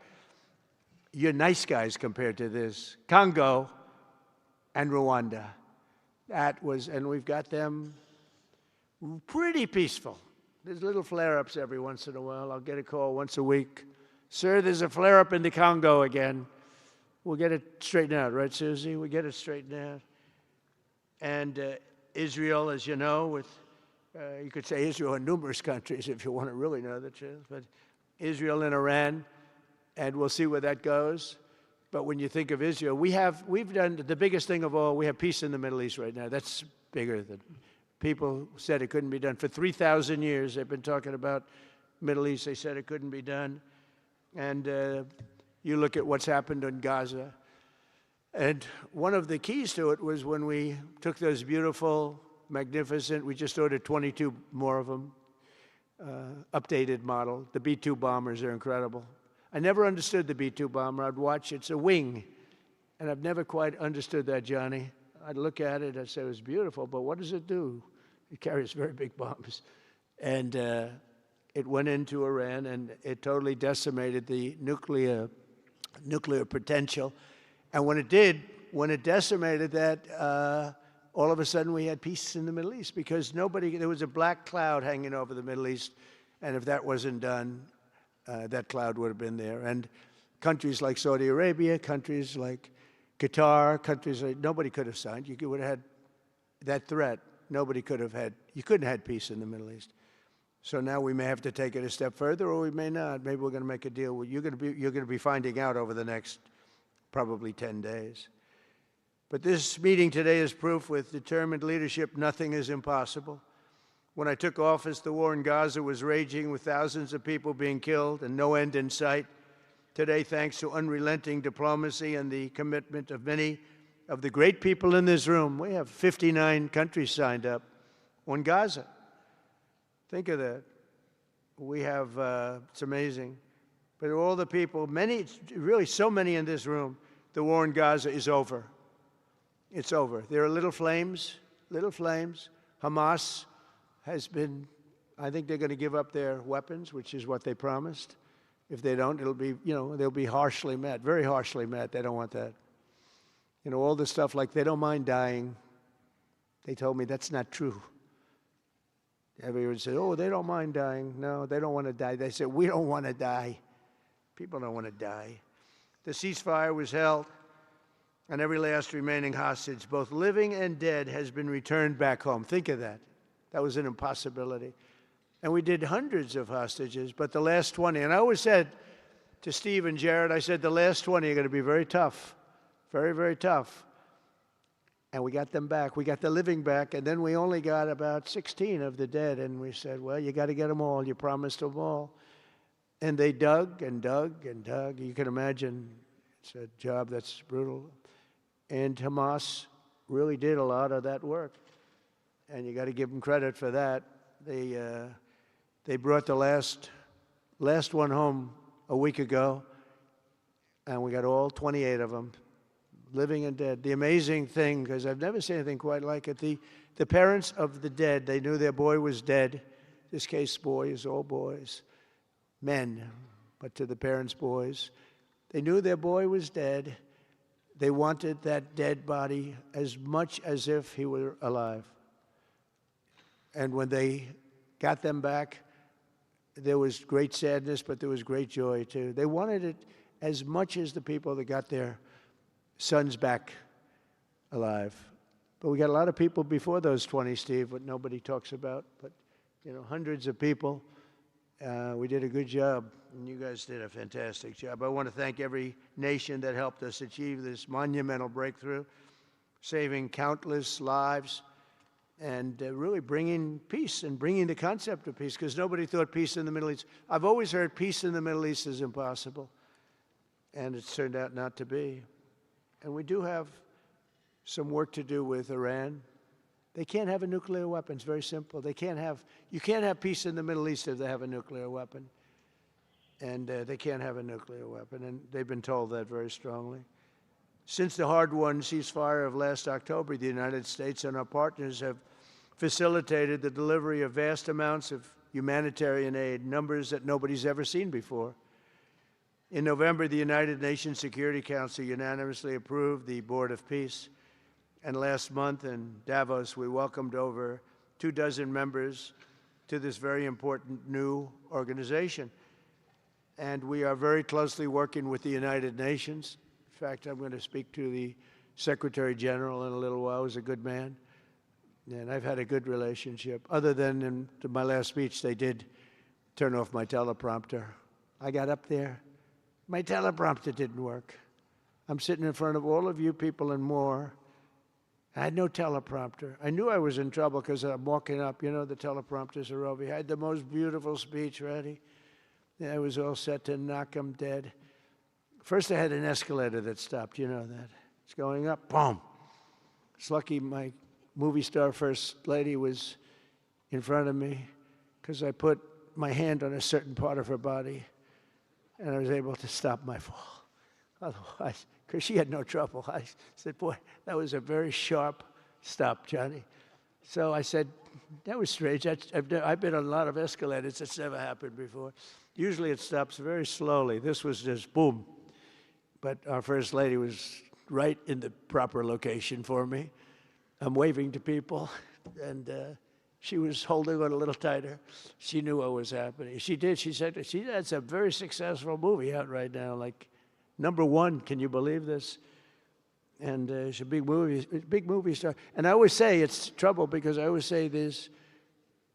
you're nice guys compared to this. Congo and Rwanda. That was, and we've got them pretty peaceful. There's little flare-ups every once in a while. I'll get a call once a week. Sir, there's a flare-up in the Congo again. We'll get it straightened out, right, Susie? We'll get it straightened out. And Israel, as you know, with, you could say Israel in numerous countries if you want to really know the truth, but Israel and Iran, and we'll see where that goes. But when you think of Israel, we've done the biggest thing of all. We have peace in the Middle East right now. That's bigger than people said it couldn't be done. For 3,000 years, they've been talking about Middle East, they said it couldn't be done. And you look at what's happened in Gaza. And one of the keys to it was when we took those beautiful, magnificent, we just ordered 22 more of them, updated model. The B-2 bombers are incredible. I never understood the B-2 bomber. I'd watch, it's a wing. And I've never quite understood that, Johnny. I'd look at it, I'd say it was beautiful, but what does it do? It carries very big bombs. And it went into Iran, and it totally decimated the nuclear potential. And when it did, when it decimated that, all of a sudden we had peace in the Middle East because there was a black cloud hanging over the Middle East, and if that wasn't done, that cloud would have been there. And countries like Saudi Arabia, countries like Qatar, countries like, nobody could have signed. You would have had that threat. Nobody could have had, you couldn't have had peace in the Middle East. So now we may have to take it a step further, or we may not. Maybe we're going to make a deal. You're going to be finding out over the next probably 10 days. But this meeting today is proof with determined leadership, nothing is impossible. When I took office, the war in Gaza was raging with thousands of people being killed and no end in sight. Today, thanks to unrelenting diplomacy and the commitment of many of the great people in this room, we have 59 countries signed up on Gaza. Think of that. We have, it's amazing. But all the people, many, really so many in this room, the war in Gaza is over. It's over. There are little flames. Hamas has been, I think they're going to give up their weapons, which is what they promised. If they don't, it'll be, they'll be harshly met, very harshly met. They don't want that. All the stuff like they don't mind dying. They told me that's not true. Everyone said, oh, they don't mind dying. No, they don't want to die. They said, we don't want to die. People don't want to die. The ceasefire was held, and every last remaining hostage, both living and dead, has been returned back home. Think of that. That was an impossibility. And we did hundreds of hostages, but the last 20, and I always said to Steve and Jared, I said, the last 20 are going to be very tough, very, very tough. And we got them back. We got the living back, and then we only got about 16 of the dead, and we said, well, you got to get them all. You promised them all. And they dug and dug and dug. You can imagine it's a job that's brutal. And Hamas really did a lot of that work. And you got to give them credit for that. They brought the last one home a week ago, and we got all 28 of them, living and dead. The amazing thing, because I've never seen anything quite like it, the parents of the dead, they knew their boy was dead. This case, boys, all boys, men, but to the parents' boys. They knew their boy was dead. They wanted that dead body as much as if he were alive. And when they got them back, there was great sadness, but there was great joy, too. They wanted it as much as the people that got their sons back alive. But we got a lot of people before those 20, Steve, what nobody talks about. But, hundreds of people. We did a good job, and you guys did a fantastic job. I want to thank every nation that helped us achieve this monumental breakthrough, saving countless lives, and really bringing peace and bringing the concept of peace, because nobody thought peace in the Middle East. I've always heard peace in the Middle East is impossible, and it's turned out not to be. And we do have some work to do with Iran. They can't have a nuclear weapon. It's very simple. You can't have peace in the Middle East if they have a nuclear weapon. And they can't have a nuclear weapon, and they've been told that very strongly. Since the hard-won ceasefire of last October, the United States and our partners have facilitated the delivery of vast amounts of humanitarian aid, numbers that nobody's ever seen before. In November, the United Nations Security Council unanimously approved the Board of Peace. And last month in Davos, we welcomed over 24 members to this very important new organization. And we are very closely working with the United Nations. In fact, I'm going to speak to the Secretary General in a little while. He's a good man. And I've had a good relationship. Other than in my last speech, they did turn off my teleprompter. I got up there. My teleprompter didn't work. I'm sitting in front of all of you people and more. I had no teleprompter. I knew I was in trouble because I'm walking up. The teleprompters are over here. I had the most beautiful speech ready. I was all set to knock him dead. First, I had an escalator that stopped. You know that. It's going up. Boom. It's lucky my movie star first lady was in front of me because I put my hand on a certain part of her body, and I was able to stop my fall. Otherwise, because she had no trouble, I said, boy, that was a very sharp stop, Johnny. So I said, that was strange. I've been on a lot of escalators. It's never happened before. Usually it stops very slowly. This was just boom. But our first lady was right in the proper location for me. I'm waving to people, and she was holding on a little tighter. She knew what was happening. She did. She said, that's a very successful movie out right now, like #1. Can you believe this? And she's a big movie star. And I always say it's trouble because I always say there's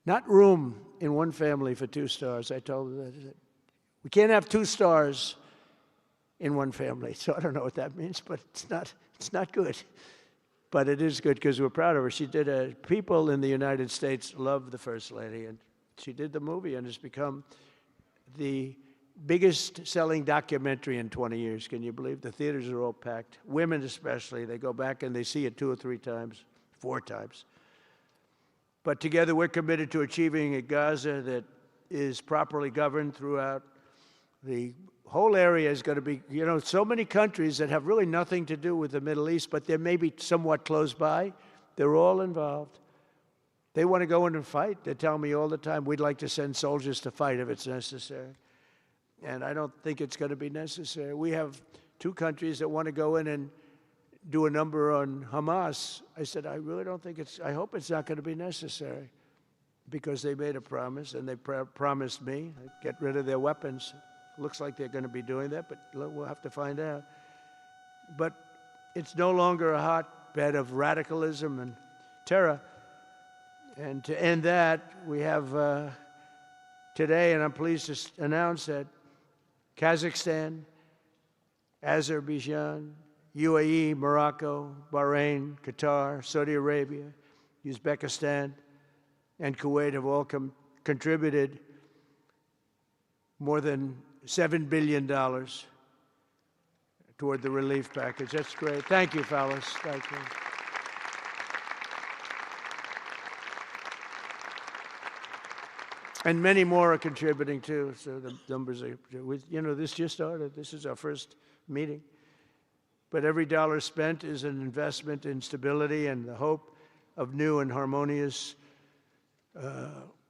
not room in one family for 2 stars. I told her that. We can't have 2 stars in one family. So I don't know what that means, but it's not good. But it is good because we're proud of her. She did people in the United States love the First Lady, and she did the movie, and it's become the biggest selling documentary in 20 years. Can you believe? The theaters are all packed. Women especially, they go back and they see it 2 or 3 times, 4 times. But together we're committed to achieving a Gaza that is properly governed throughout. The whole area is going to be, so many countries that have really nothing to do with the Middle East, but they're maybe somewhat close by. They're all involved. They want to go in and fight. They tell me all the time, we'd like to send soldiers to fight if it's necessary. And I don't think it's going to be necessary. We have 2 countries that want to go in and do a number on Hamas. I said, I really don't think I hope it's not going to be necessary because they made a promise and they promised me get rid of their weapons. Looks like they're going to be doing that, but we'll have to find out. But it's no longer a hotbed of radicalism and terror. And to end that, we have today, and I'm pleased to announce that Kazakhstan, Azerbaijan, UAE, Morocco, Bahrain, Qatar, Saudi Arabia, Uzbekistan, and Kuwait have all contributed more than $7 billion toward the relief package. That's great. Thank you, fellas. Thank you. And many more are contributing too. So the numbers are, this just started. This is our first meeting. But every dollar spent is an investment in stability and the hope of new and harmonious.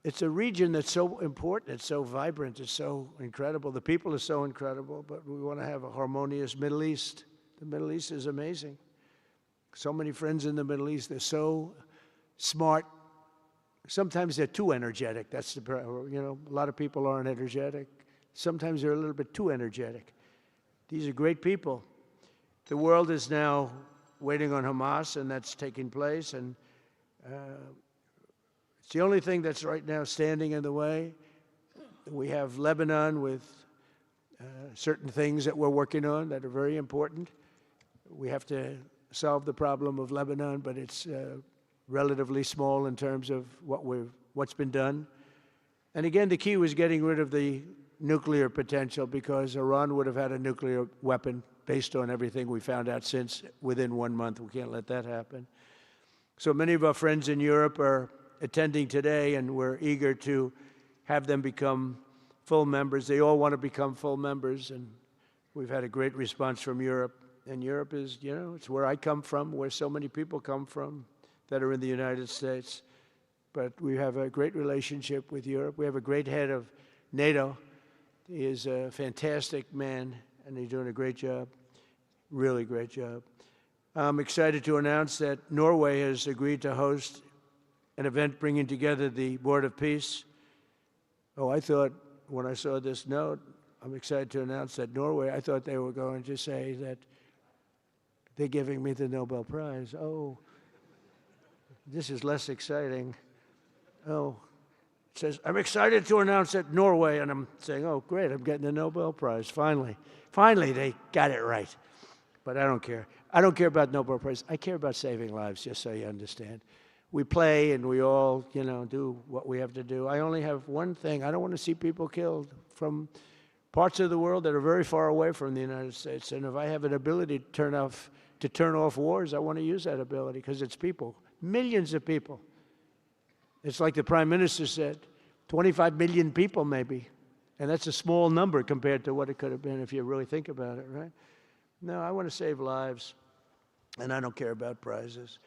It's a region that's so important. It's so vibrant. It's so incredible. The people are so incredible, but we want to have a harmonious Middle East. The Middle East is amazing. So many friends in the Middle East. They're so smart. Sometimes they're too energetic. That's the, a lot of people aren't energetic. Sometimes they're a little bit too energetic. These are great people. The world is now waiting on Hamas, and that's taking place. And it's the only thing that's right now standing in the way. We have Lebanon with certain things that we're working on that are very important. We have to solve the problem of Lebanon, but it's relatively small in terms of what's been done. And again, the key was getting rid of the nuclear potential because Iran would have had a nuclear weapon based on everything we found out since within 1 month. We can't let that happen. So many of our friends in Europe are attending today, and we're eager to have them become full members. They all want to become full members, and we've had a great response from Europe. And Europe is, it's where I come from, where so many people come from that are in the United States. But we have a great relationship with Europe. We have a great head of NATO. He is a fantastic man, and he's doing a great job, really great job. I'm excited to announce that Norway has agreed to host an event bringing together the Board of Peace. Oh, I thought when I saw this note, I'm excited to announce that Norway, I thought they were going to say that they're giving me the Nobel Prize. Oh, this is less exciting. Oh, it says, I'm excited to announce that Norway, and I'm saying, oh, great, I'm getting the Nobel Prize, finally. Finally, they got it right. But I don't care. I don't care about Nobel Prize. I care about saving lives, just so you understand. we play and we all, do what we have to do. I only have one thing. I don't want to see people killed from parts of the world that are very far away from the United States. And if I have an ability to turn off wars, I want to use that ability because it's people, millions of people. It's like the Prime Minister said, 25 million people maybe. And that's a small number compared to what it could have been if you really think about it, right? No, I want to save lives, and I don't care about prizes.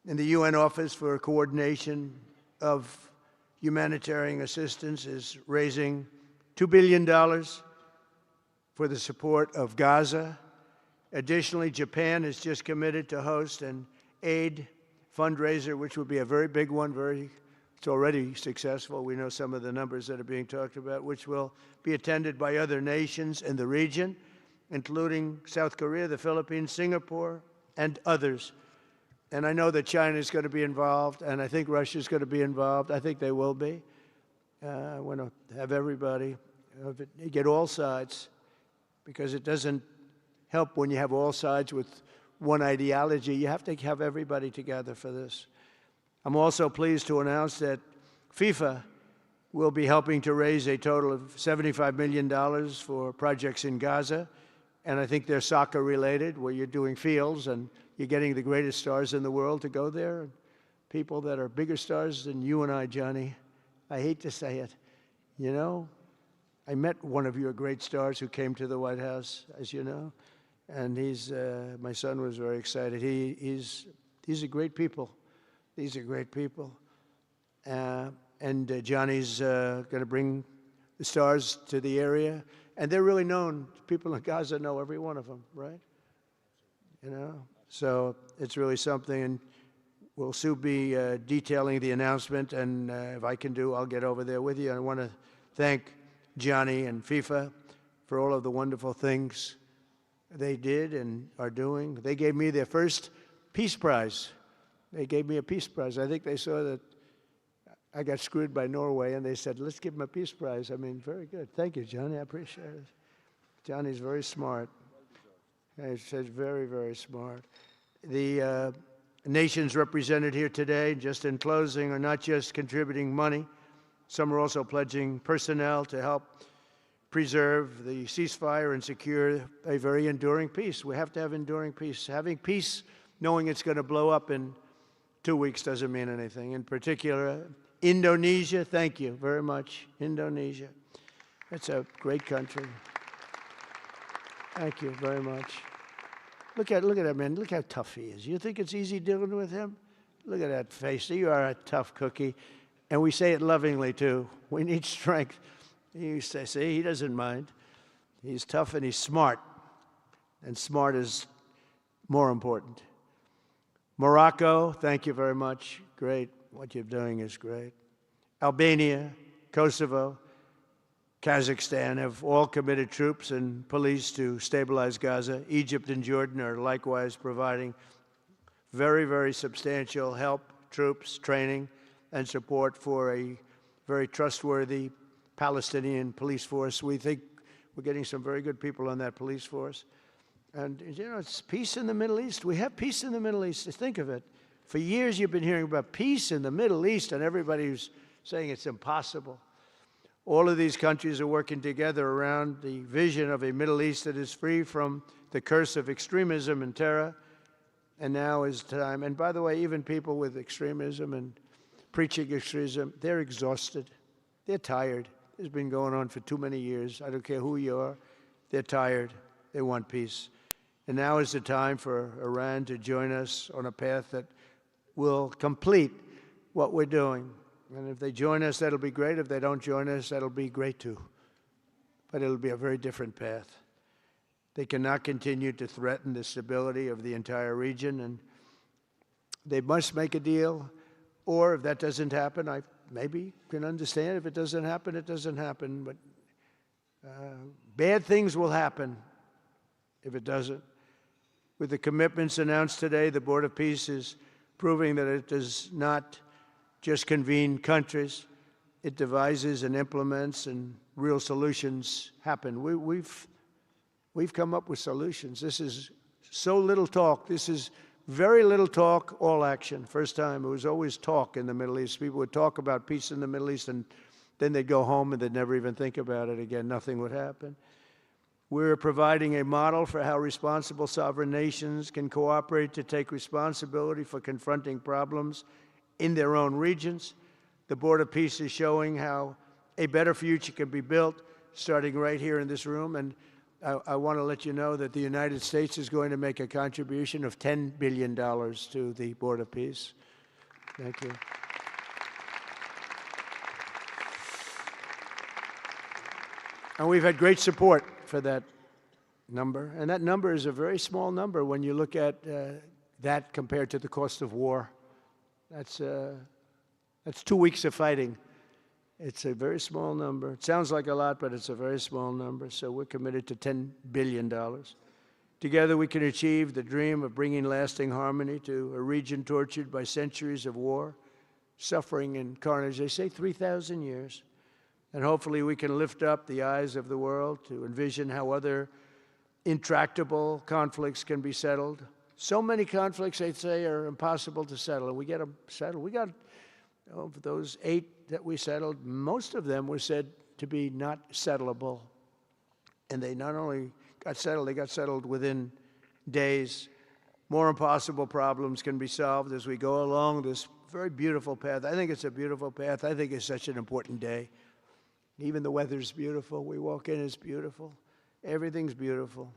And the UN Office for Coordination of Humanitarian Assistance is raising $2 billion for the support of Gaza. Additionally, Japan has just committed to host an aid fundraiser, which will be a very big one, it's already successful. We know some of the numbers that are being talked about, which will be attended by other nations in the region, including South Korea, the Philippines, Singapore, and others. And I know that China is going to be involved, and I think Russia is going to be involved. I think they will be. I want to have everybody, get all sides, because it doesn't help when you have all sides with one ideology. You have to have everybody together for this. I'm also pleased to announce that FIFA will be helping to raise a total of $75 million for projects in Gaza. And I think they're soccer related, where you're doing fields and you're getting the greatest stars in the world to go there. People that are bigger stars than you and I, Johnny. I hate to say it. I met one of your great stars who came to the White House, as you know. And my son was very excited. These are great people. These are great people. And Johnny's going to bring the stars to the area. And they're really known. People in Gaza know every one of them, right? So it's really something. And we'll soon be detailing the announcement. And if I can I'll get over there with you. I want to thank Johnny and FIFA for all of the wonderful things they did and are doing. They gave me their first Peace Prize. They gave me a Peace Prize. I think they saw that I got screwed by Norway, and they said, let's give him a Peace Prize. I mean, very good. Thank you, Johnny. I appreciate it. Johnny's very smart. He says very, very smart. The nations represented here today, just in closing, are not just contributing money. Some are also pledging personnel to help preserve the ceasefire and secure a very enduring peace. We have to have enduring peace. Having peace, knowing it's going to blow up in 2 weeks doesn't mean anything. In particular, Indonesia, thank you very much. Indonesia. It's a great country. Thank you very much. Look at that man. Look how tough he is. You think it's easy dealing with him? Look at that face. You are a tough cookie. And we say it lovingly, too. We need strength. You say, see, he doesn't mind. He's tough and he's smart. And smart is more important. Morocco, thank you very much. Great. What you're doing is great. Albania, Kosovo, Kazakhstan have all committed troops and police to stabilize Gaza. Egypt and Jordan are likewise providing very, very substantial help, troops, training, and support for a very trustworthy Palestinian police force. We think we're getting some very good people on that police force. And, it's peace in the Middle East. We have peace in the Middle East. Think of it. For years you've been hearing about peace in the Middle East, and everybody's saying it's impossible. All of these countries are working together around the vision of a Middle East that is free from the curse of extremism and terror. And now is time. And by the way, even people with extremism and preaching extremism, they're exhausted. They're tired. It's been going on for too many years. I don't care who you are. They're tired. They want peace. And now is the time for Iran to join us on a path that will complete what we're doing. And if they join us, that'll be great. If they don't join us, that'll be great too. But it'll be a very different path. They cannot continue to threaten the stability of the entire region, and they must make a deal. Or if that doesn't happen, I maybe can understand. If it doesn't happen, it doesn't happen. But bad things will happen if it doesn't. With the commitments announced today, the Board of Peace is proving that it does not just convene countries. It devises and implements, and real solutions happen. We've come up with solutions. This is so little talk. This is Very little talk, all action. First time, it was always talk in the Middle East. People would talk about peace in the Middle East, and then they'd go home and they'd never even think about it again. Nothing would happen. We're providing a model for how responsible sovereign nations can cooperate to take responsibility for confronting problems in their own regions. The Board of Peace is showing how a better future can be built, starting right here in this room. And I want to let you know that the United States is going to make a contribution of $10 billion to the Board of Peace. Thank you. And we've had great support for that number. And that number is a very small number when you look at that compared to the cost of war. That's 2 weeks of fighting. It's a very small number. It sounds like a lot, but it's a very small number. So we're committed to $10 billion. Together we can achieve the dream of bringing lasting harmony to a region tortured by centuries of war, suffering, and carnage. They say 3,000 years. And hopefully we can lift up the eyes of the world to envision how other intractable conflicts can be settled. So many conflicts, they say, are impossible to settle, and we get them settled. We got, of those 8 that we settled, most of them were said to be not settleable. And they not only got settled, they got settled within days. More impossible problems can be solved as we go along this very beautiful path. I think it's a beautiful path. I think it's such an important day. Even the weather's beautiful. We walk in, it's beautiful. Everything's beautiful.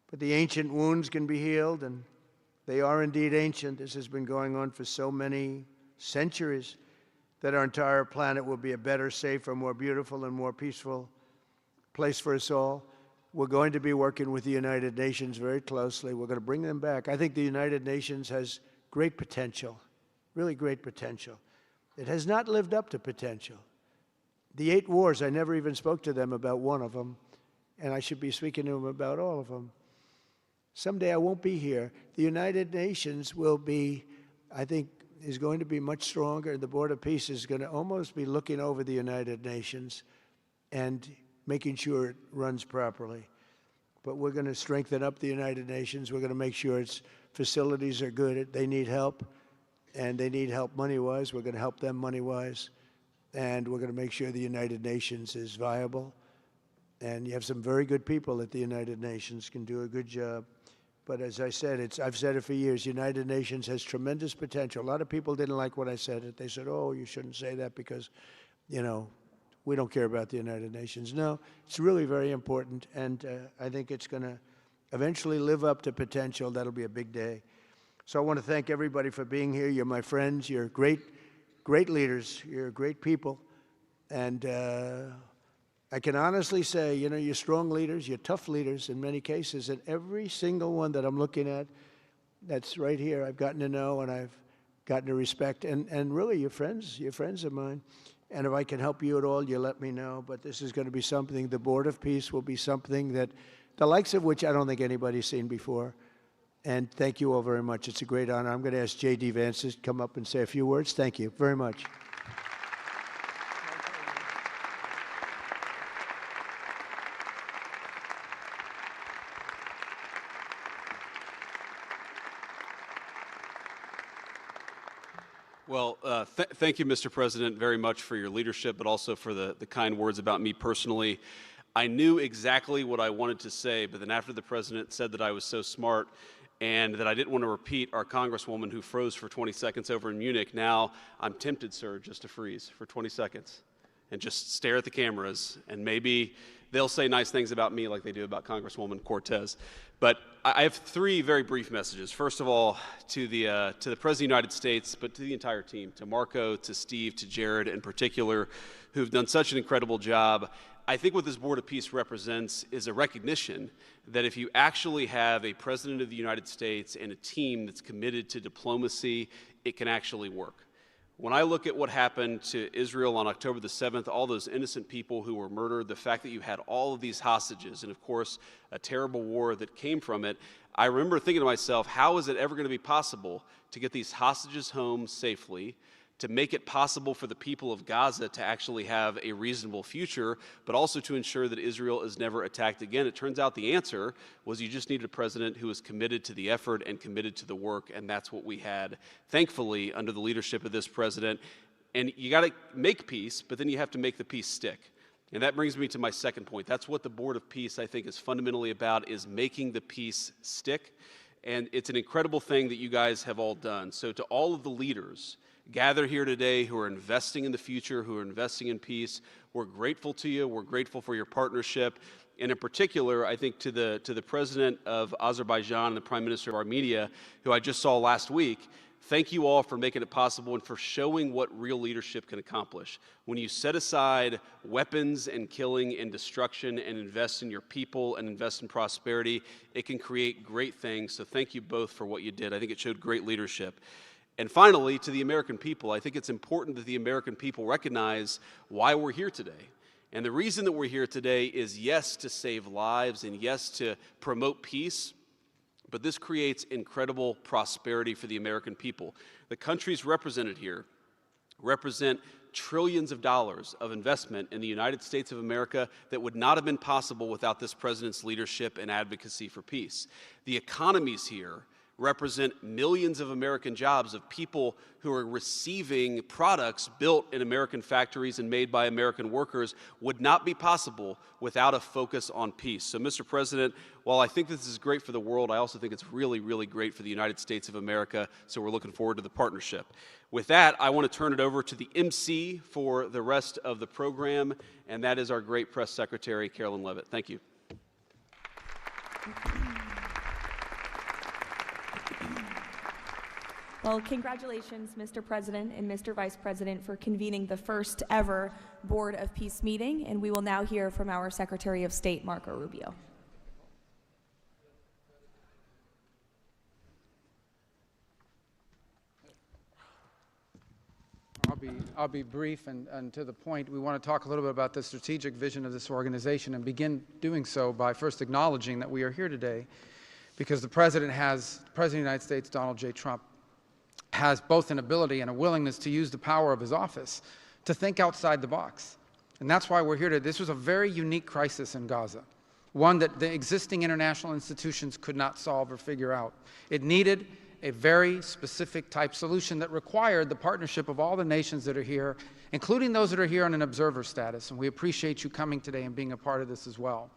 But the ancient wounds can be healed, and they are indeed ancient. This has been going on for so many centuries that our entire planet will be a better, safer, more beautiful, and more peaceful place for us all. We're going to be working with the United Nations very closely. We're going to bring them back. I think the United Nations has great potential, really great potential. It has not lived up to potential. The 8 wars, I never even spoke to them about one of them, and I should be speaking to them about all of them. Someday I won't be here. The United Nations will be, I think, is going to be much stronger. The Board of Peace is going to almost be looking over the United Nations and making sure it runs properly. But we're going to strengthen up the United Nations. We're going to make sure its facilities are good. They need help, and they need help money-wise. We're going to help them money-wise. And we're going to make sure the United Nations is viable. And you have some very good people at the United Nations, can do a good job. But as I said, I've said it for years, United Nations has tremendous potential. A lot of people didn't like what I said. They said, oh, you shouldn't say that because, you know, we don't care about the United Nations. No, it's really very important, and I think it's going to eventually live up to potential. That'll be a big day. So I want to thank everybody for being here. You're my friends. You're great leaders. You're great people. And I can honestly say, you know, you're strong leaders, you're tough leaders in many cases, and every single one that I'm looking at that's right here, I've gotten to know and I've gotten to respect, and really you're friends of mine. And if I can help you at all, you let me know. But this is going to be something, the Board of Peace will be something that, the likes of which I don't think anybody's seen before. And thank you all very much. It's a great honor. I'm going to ask J.D. Vance to come up and say a few words. Thank you very much. Well, thank you, Mr. President, very much for your leadership, but also for the kind words about me personally. I knew exactly what I wanted to say, but then after the President said that I was so smart and that I didn't want to repeat our Congresswoman who froze for 20 seconds over in Munich, now I'm tempted, sir, just to freeze for 20 seconds and just stare at the cameras, and maybe they'll say nice things about me like they do about Congresswoman Cortez. But I have 3 very brief messages. First of all, to the President of the United States, but to the entire team, to Marco, to Steve, to Jared in particular, who've done such an incredible job. I think what this Board of Peace represents is a recognition that if you actually have a President of the United States and a team that's committed to diplomacy, it can actually work. When I look at what happened to Israel on October the 7th, all those innocent people who were murdered, the fact that you had all of these hostages, and of course, a terrible war that came from it, I remember thinking to myself, how is it ever going to be possible to get these hostages home safely, to make it possible for the people of Gaza to actually have a reasonable future, but also to ensure that Israel is never attacked again. It turns out the answer was you just needed a president who was committed to the effort and committed to the work, and that's what we had, thankfully, under the leadership of this president. And you got to make peace, but then you have to make the peace stick. And that brings me to my second point. That's what the Board of Peace, I think, is fundamentally about, is making the peace stick. And it's an incredible thing that you guys have all done. So to all of the leaders gathered here today who are investing in the future, who are investing in peace, we're grateful to you. We're grateful for your partnership. And in particular, I think to the president of Azerbaijan and the prime minister of Armenia, who I just saw last week, thank you all for making it possible and for showing what real leadership can accomplish. When you set aside weapons and killing and destruction and invest in your people and invest in prosperity, it can create great things. So thank you both for what you did. I think it showed great leadership. And finally, to the American people, I think it's important that the American people recognize why we're here today. And the reason that we're here today is, yes, to save lives and yes, to promote peace, but this creates incredible prosperity for the American people. The countries represented here represent trillions of dollars of investment in the United States of America that would not have been possible without this president's leadership and advocacy for peace. The economies here represent millions of American jobs of people who are receiving products built in American factories and made by American workers would not be possible without a focus on peace. So, Mr. President, while I think this is great for the world, I also think it's really, really great for the United States of America, so we're looking forward to the partnership. With that, I want to turn it over to the MC for the rest of the program, and that is our great press secretary, Carolyn Levitt. Thank you. Well, congratulations, Mr. President and Mr. Vice President, for convening the first ever Board of Peace meeting, and we will now hear from our Secretary of State, Marco Rubio. I'll be brief and to the point. We want to talk a little bit about the strategic vision of this organization and begin doing so by first acknowledging that we are here today because the President of the United States, Donald J. Trump, has both an ability and a willingness to use the power of his office to think outside the box. And that's why we're here today. This was a very unique crisis in Gaza, one that the existing international institutions could not solve or figure out. It needed a very specific type solution that required the partnership of all the nations that are here, including those that are here on an observer status. And we appreciate you coming today and being a part of this as well.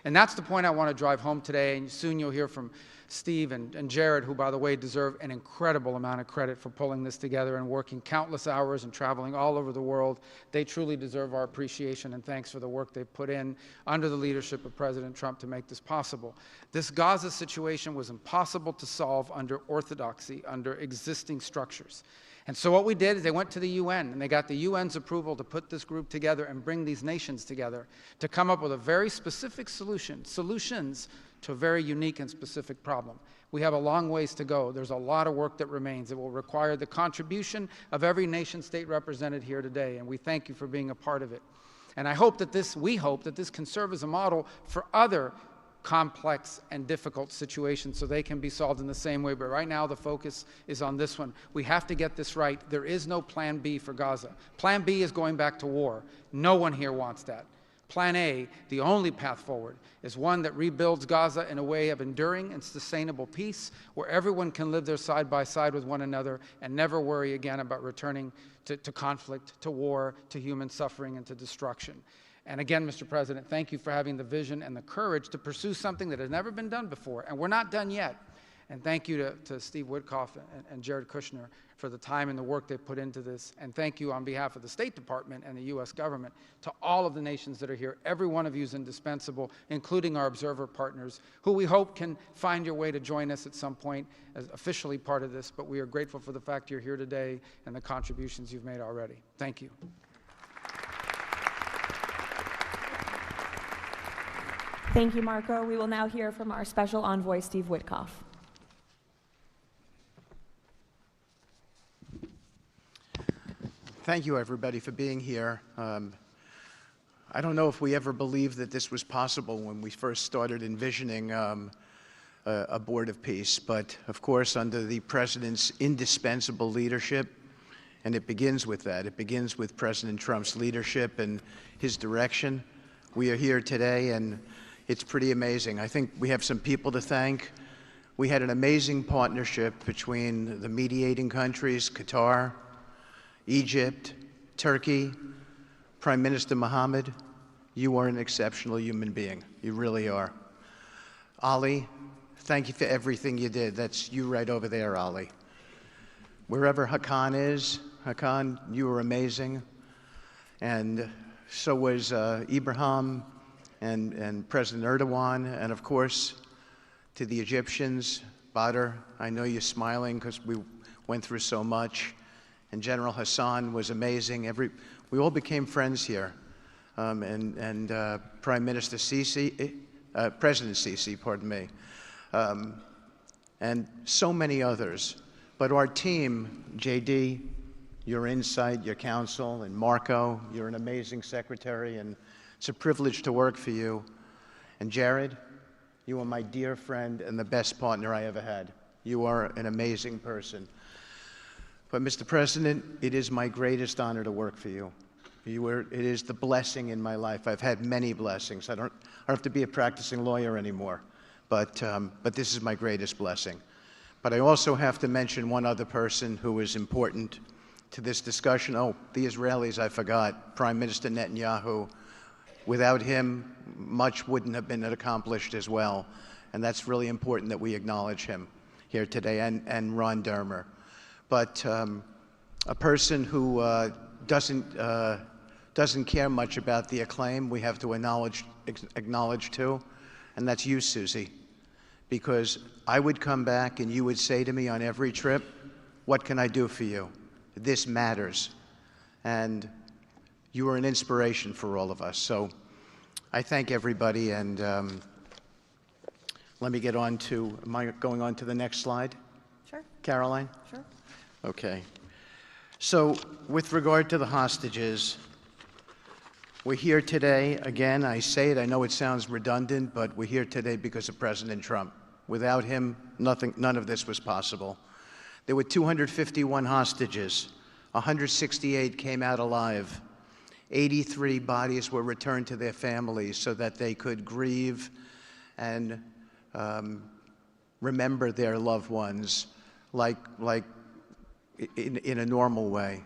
And that's the point I want to drive home today. And soon you'll hear from Steve and Jared, who, by the way, deserve an incredible amount of credit for pulling this together and working countless hours and traveling all over the world. They truly deserve our appreciation and thanks for the work they've put in under the leadership of President Trump to make this possible. This Gaza situation was impossible to solve under orthodoxy, under existing structures. And so what we did is they went to the UN, and they got the UN's approval to put this group together and bring these nations together to come up with a very specific solutions to a very unique and specific problem. We have a long ways to go. There's a lot of work that remains. It will require the contribution of every nation state represented here today, and we thank you for being a part of it. And we hope that this can serve as a model for other complex and difficult situations so they can be solved in the same way. But right now the focus is on this one. We have to get this right. There is no plan B for Gaza. Plan B is going back to war. No one here wants that. Plan A, the only path forward, is one that rebuilds Gaza in a way of enduring and sustainable peace where everyone can live there side by side with one another and never worry again about returning to conflict, to war, to human suffering, and to destruction. And again, Mr. President, thank you for having the vision and the courage to pursue something that has never been done before, and we're not done yet. And thank you to Steve Witkoff and Jared Kushner for the time and the work they've put into this. And thank you on behalf of the State Department and the U.S. government to all of the nations that are here. Every one of you is indispensable, including our observer partners, who we hope can find your way to join us at some point as officially part of this. But we are grateful for the fact you're here today and the contributions you've made already. Thank you. Thank you, Marco. We will now hear from our special envoy, Steve Witkoff. Thank you, everybody, for being here. I don't know if we ever believed that this was possible when we first started envisioning a Board of Peace, but of course, under the President's indispensable leadership And it begins with that. It begins with President Trump's leadership and his direction. We are here today, and it's pretty amazing. I think we have some people to thank. We had an amazing partnership between the mediating countries, Qatar, Egypt, Turkey, Prime Minister Mohammed. You are an exceptional human being. You really are. Ali, thank you for everything you did. That's you right over there, Ali. Wherever Hakan is, Hakan, you were amazing. And so was Ibrahim and President Erdogan, and of course, to the Egyptians, Badr, I know you're smiling because we went through so much. And General Hassan was amazing. We all became friends here. And Prime Minister Sisi, President Sisi, pardon me, and so many others. But our team, JD, your insight, your counsel, and Marco, you're an amazing secretary, and it's a privilege to work for you. And Jared, you are my dear friend and the best partner I ever had. You are an amazing person. But Mr. President, it is my greatest honor to work for you. It is the blessing in my life. I've had many blessings. I don't have to be a practicing lawyer anymore, but this is my greatest blessing. But I also have to mention one other person who is important to this discussion. Oh, the Israelis, I forgot. Prime Minister Netanyahu. Without him, much wouldn't have been accomplished as well. And that's really important that we acknowledge him here today, and Ron Dermer. But a person who doesn't care much about the acclaim, we have to acknowledge too, and that's you, Susie. Because I would come back and you would say to me on every trip, what can I do for you? This matters. And you are an inspiration for all of us. So I thank everybody, and let me get on to, am I going on to the next slide? Sure. Caroline? Sure. Okay. So with regard to the hostages, we're here today, again, I say it, I know it sounds redundant, but we're here today because of President Trump. Without him, none of this was possible. There were 251 hostages. 168 came out alive. 83 bodies were returned to their families so that they could grieve and remember their loved ones like in a normal way.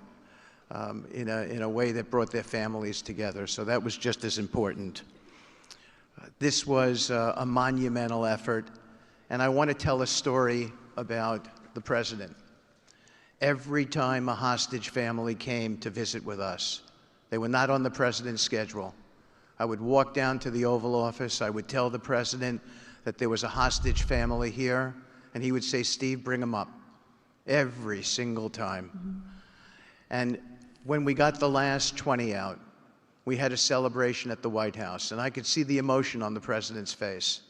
In a way that brought their families together. So that was just as important. This was a monumental effort, and I want to tell a story about the president. Every time a hostage family came to visit with us, they were not on the president's schedule. I would walk down to the Oval Office, I would tell the president that there was a hostage family here, and he would say, Steve, bring them up. Every single time. Mm-hmm. And when we got the last 20 out, we had a celebration at the White House, and I could see the emotion on the president's face.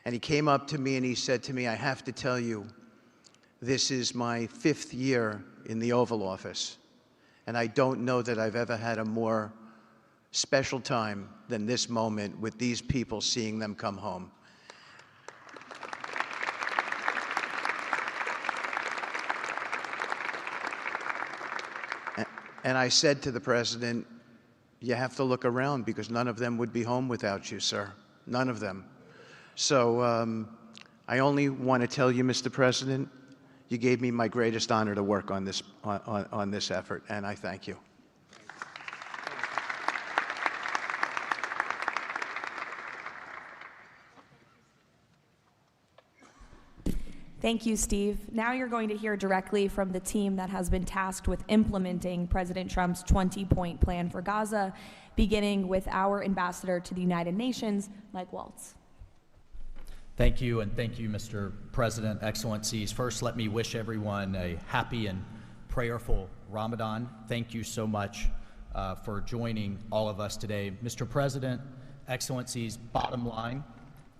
And he came up to me and he said to me, I have to tell you, this is my 5th year in the Oval Office, and I don't know that I've ever had a more special time than this moment with these people, seeing them come home. And I said to the president, you have to look around because none of them would be home without you, sir. None of them. So I only want to tell you, Mr. President, you gave me my greatest honor to work on this effort, and I thank you. Thank you, Steve. Now you're going to hear directly from the team that has been tasked with implementing President Trump's 20-point plan for Gaza, beginning with our ambassador to the United Nations, Mike Waltz. Thank you, and thank you, Mr. President, Excellencies. First, let me wish everyone a happy and prayerful Ramadan. Thank you so much for joining all of us today. Mr. President, Excellencies, bottom line,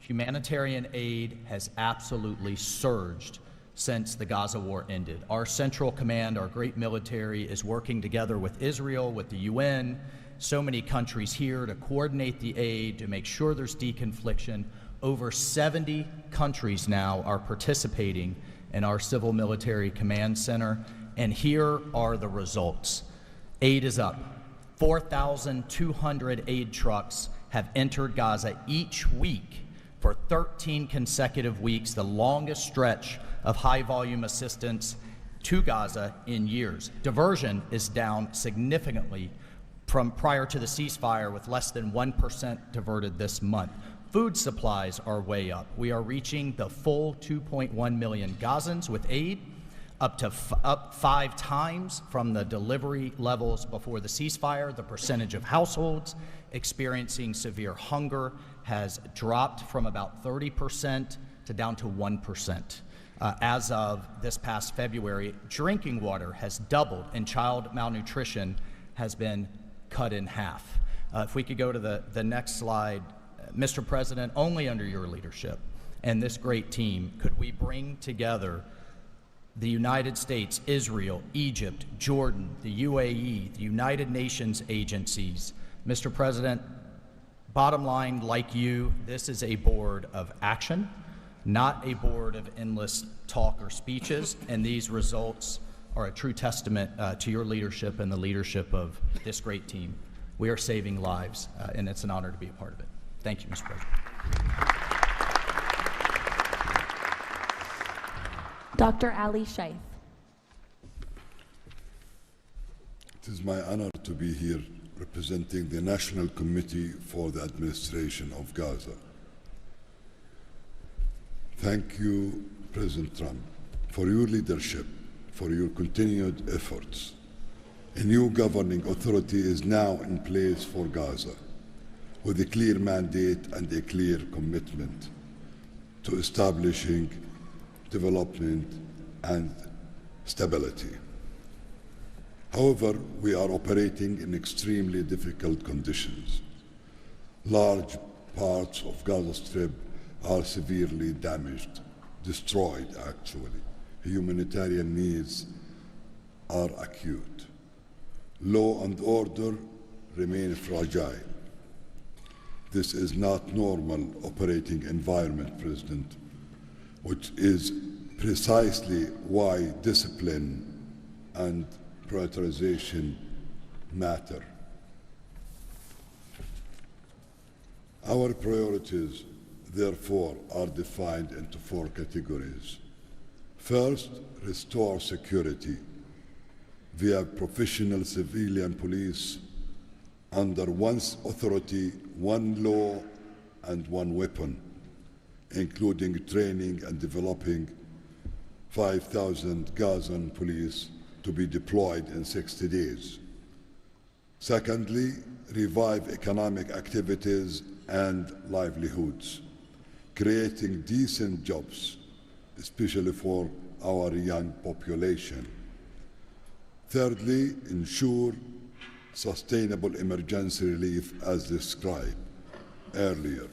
humanitarian aid has absolutely surged since the Gaza war ended. Our Central Command, our great military, is working together with Israel, with the UN, so many countries here to coordinate the aid, to make sure there's deconfliction. Over 70 countries now are participating in our Civil Military Command Center, And here are the results. Aid is up. 4,200 aid trucks have entered Gaza each week for 13 consecutive weeks, the longest stretch of high-volume assistance to Gaza in years. Diversion is down significantly from prior to the ceasefire, with less than 1% diverted this month. Food supplies are way up. We are reaching the full 2.1 million Gazans with aid, up 5 times from the delivery levels before the ceasefire. The percentage of households experiencing severe hunger has dropped from about 30% to down to 1%. As of this past February, drinking water has doubled and child malnutrition has been cut in half. If we could go to the next slide. Mr. President, only under your leadership and this great team could we bring together the United States, Israel, Egypt, Jordan, the UAE, the United Nations agencies. Mr. President, bottom line, like you, this is a board of action, not a board of endless talk or speeches, and these results are a true testament to your leadership and the leadership of this great team. We are saving lives, and it's an honor to be a part of it. Thank you, Mr. President. Dr. Ali Shaith. It is my honor to be here representing the National Committee for the Administration of Gaza. Thank you, President Trump, for your leadership, for your continued efforts. A new governing authority is now in place for Gaza, with a clear mandate and a clear commitment to establishing development and stability. However, we are operating in extremely difficult conditions. Large parts of Gaza Strip are severely damaged, destroyed actually. Humanitarian needs are acute. Law and order remain fragile. This is not normal operating environment, President, which is precisely why discipline and prioritization matter. Our priorities, therefore, are defined into 4 categories. First, restore security via professional civilian police under one authority, one law, and one weapon, including training and developing 5,000 Gazan police to be deployed in 60 days. Secondly, revive economic activities and livelihoods, creating decent jobs, especially for our young population. Thirdly, ensure sustainable emergency relief as described earlier.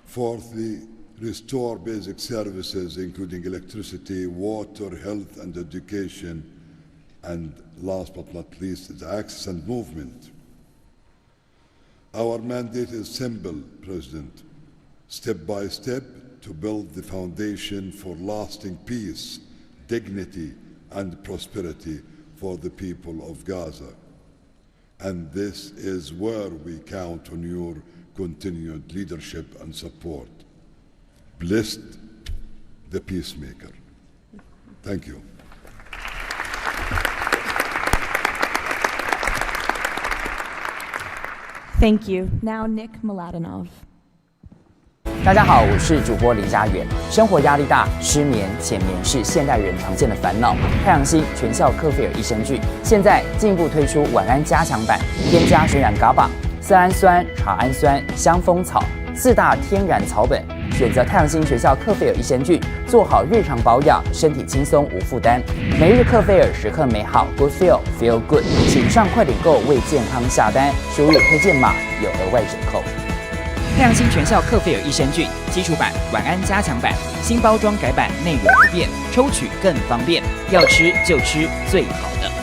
Fourthly, restore basic services including electricity, water, health, and education. And last but not least, is access and movement. Our mandate is simple, President. Step by step to build the foundation for lasting peace, dignity, and prosperity for the people of Gaza. And this is where we count on your continued leadership and support. Blessed the peacemaker. Thank you. Thank you. Now Nick Mladenov. 大家好，我是主播林家远。生活压力大，失眠、浅眠是现代人常见的烦恼。太阳星全效克菲尔益生菌现在进一步推出晚安加强版，添加水染 GABA、色氨酸、茶氨酸、香蜂草4大天然草本，选择太阳星全效克菲尔益生菌，做好日常保养，身体轻松无负担。每日克菲尔，时刻美好 ，Good Feel Good， 请上快点购为健康下单，输入推荐码有额外折扣。太阳星全效克菲尔益生菌基础版、晚安加强版，新包装改版，内容不变，抽取更方便，要吃就吃最好的。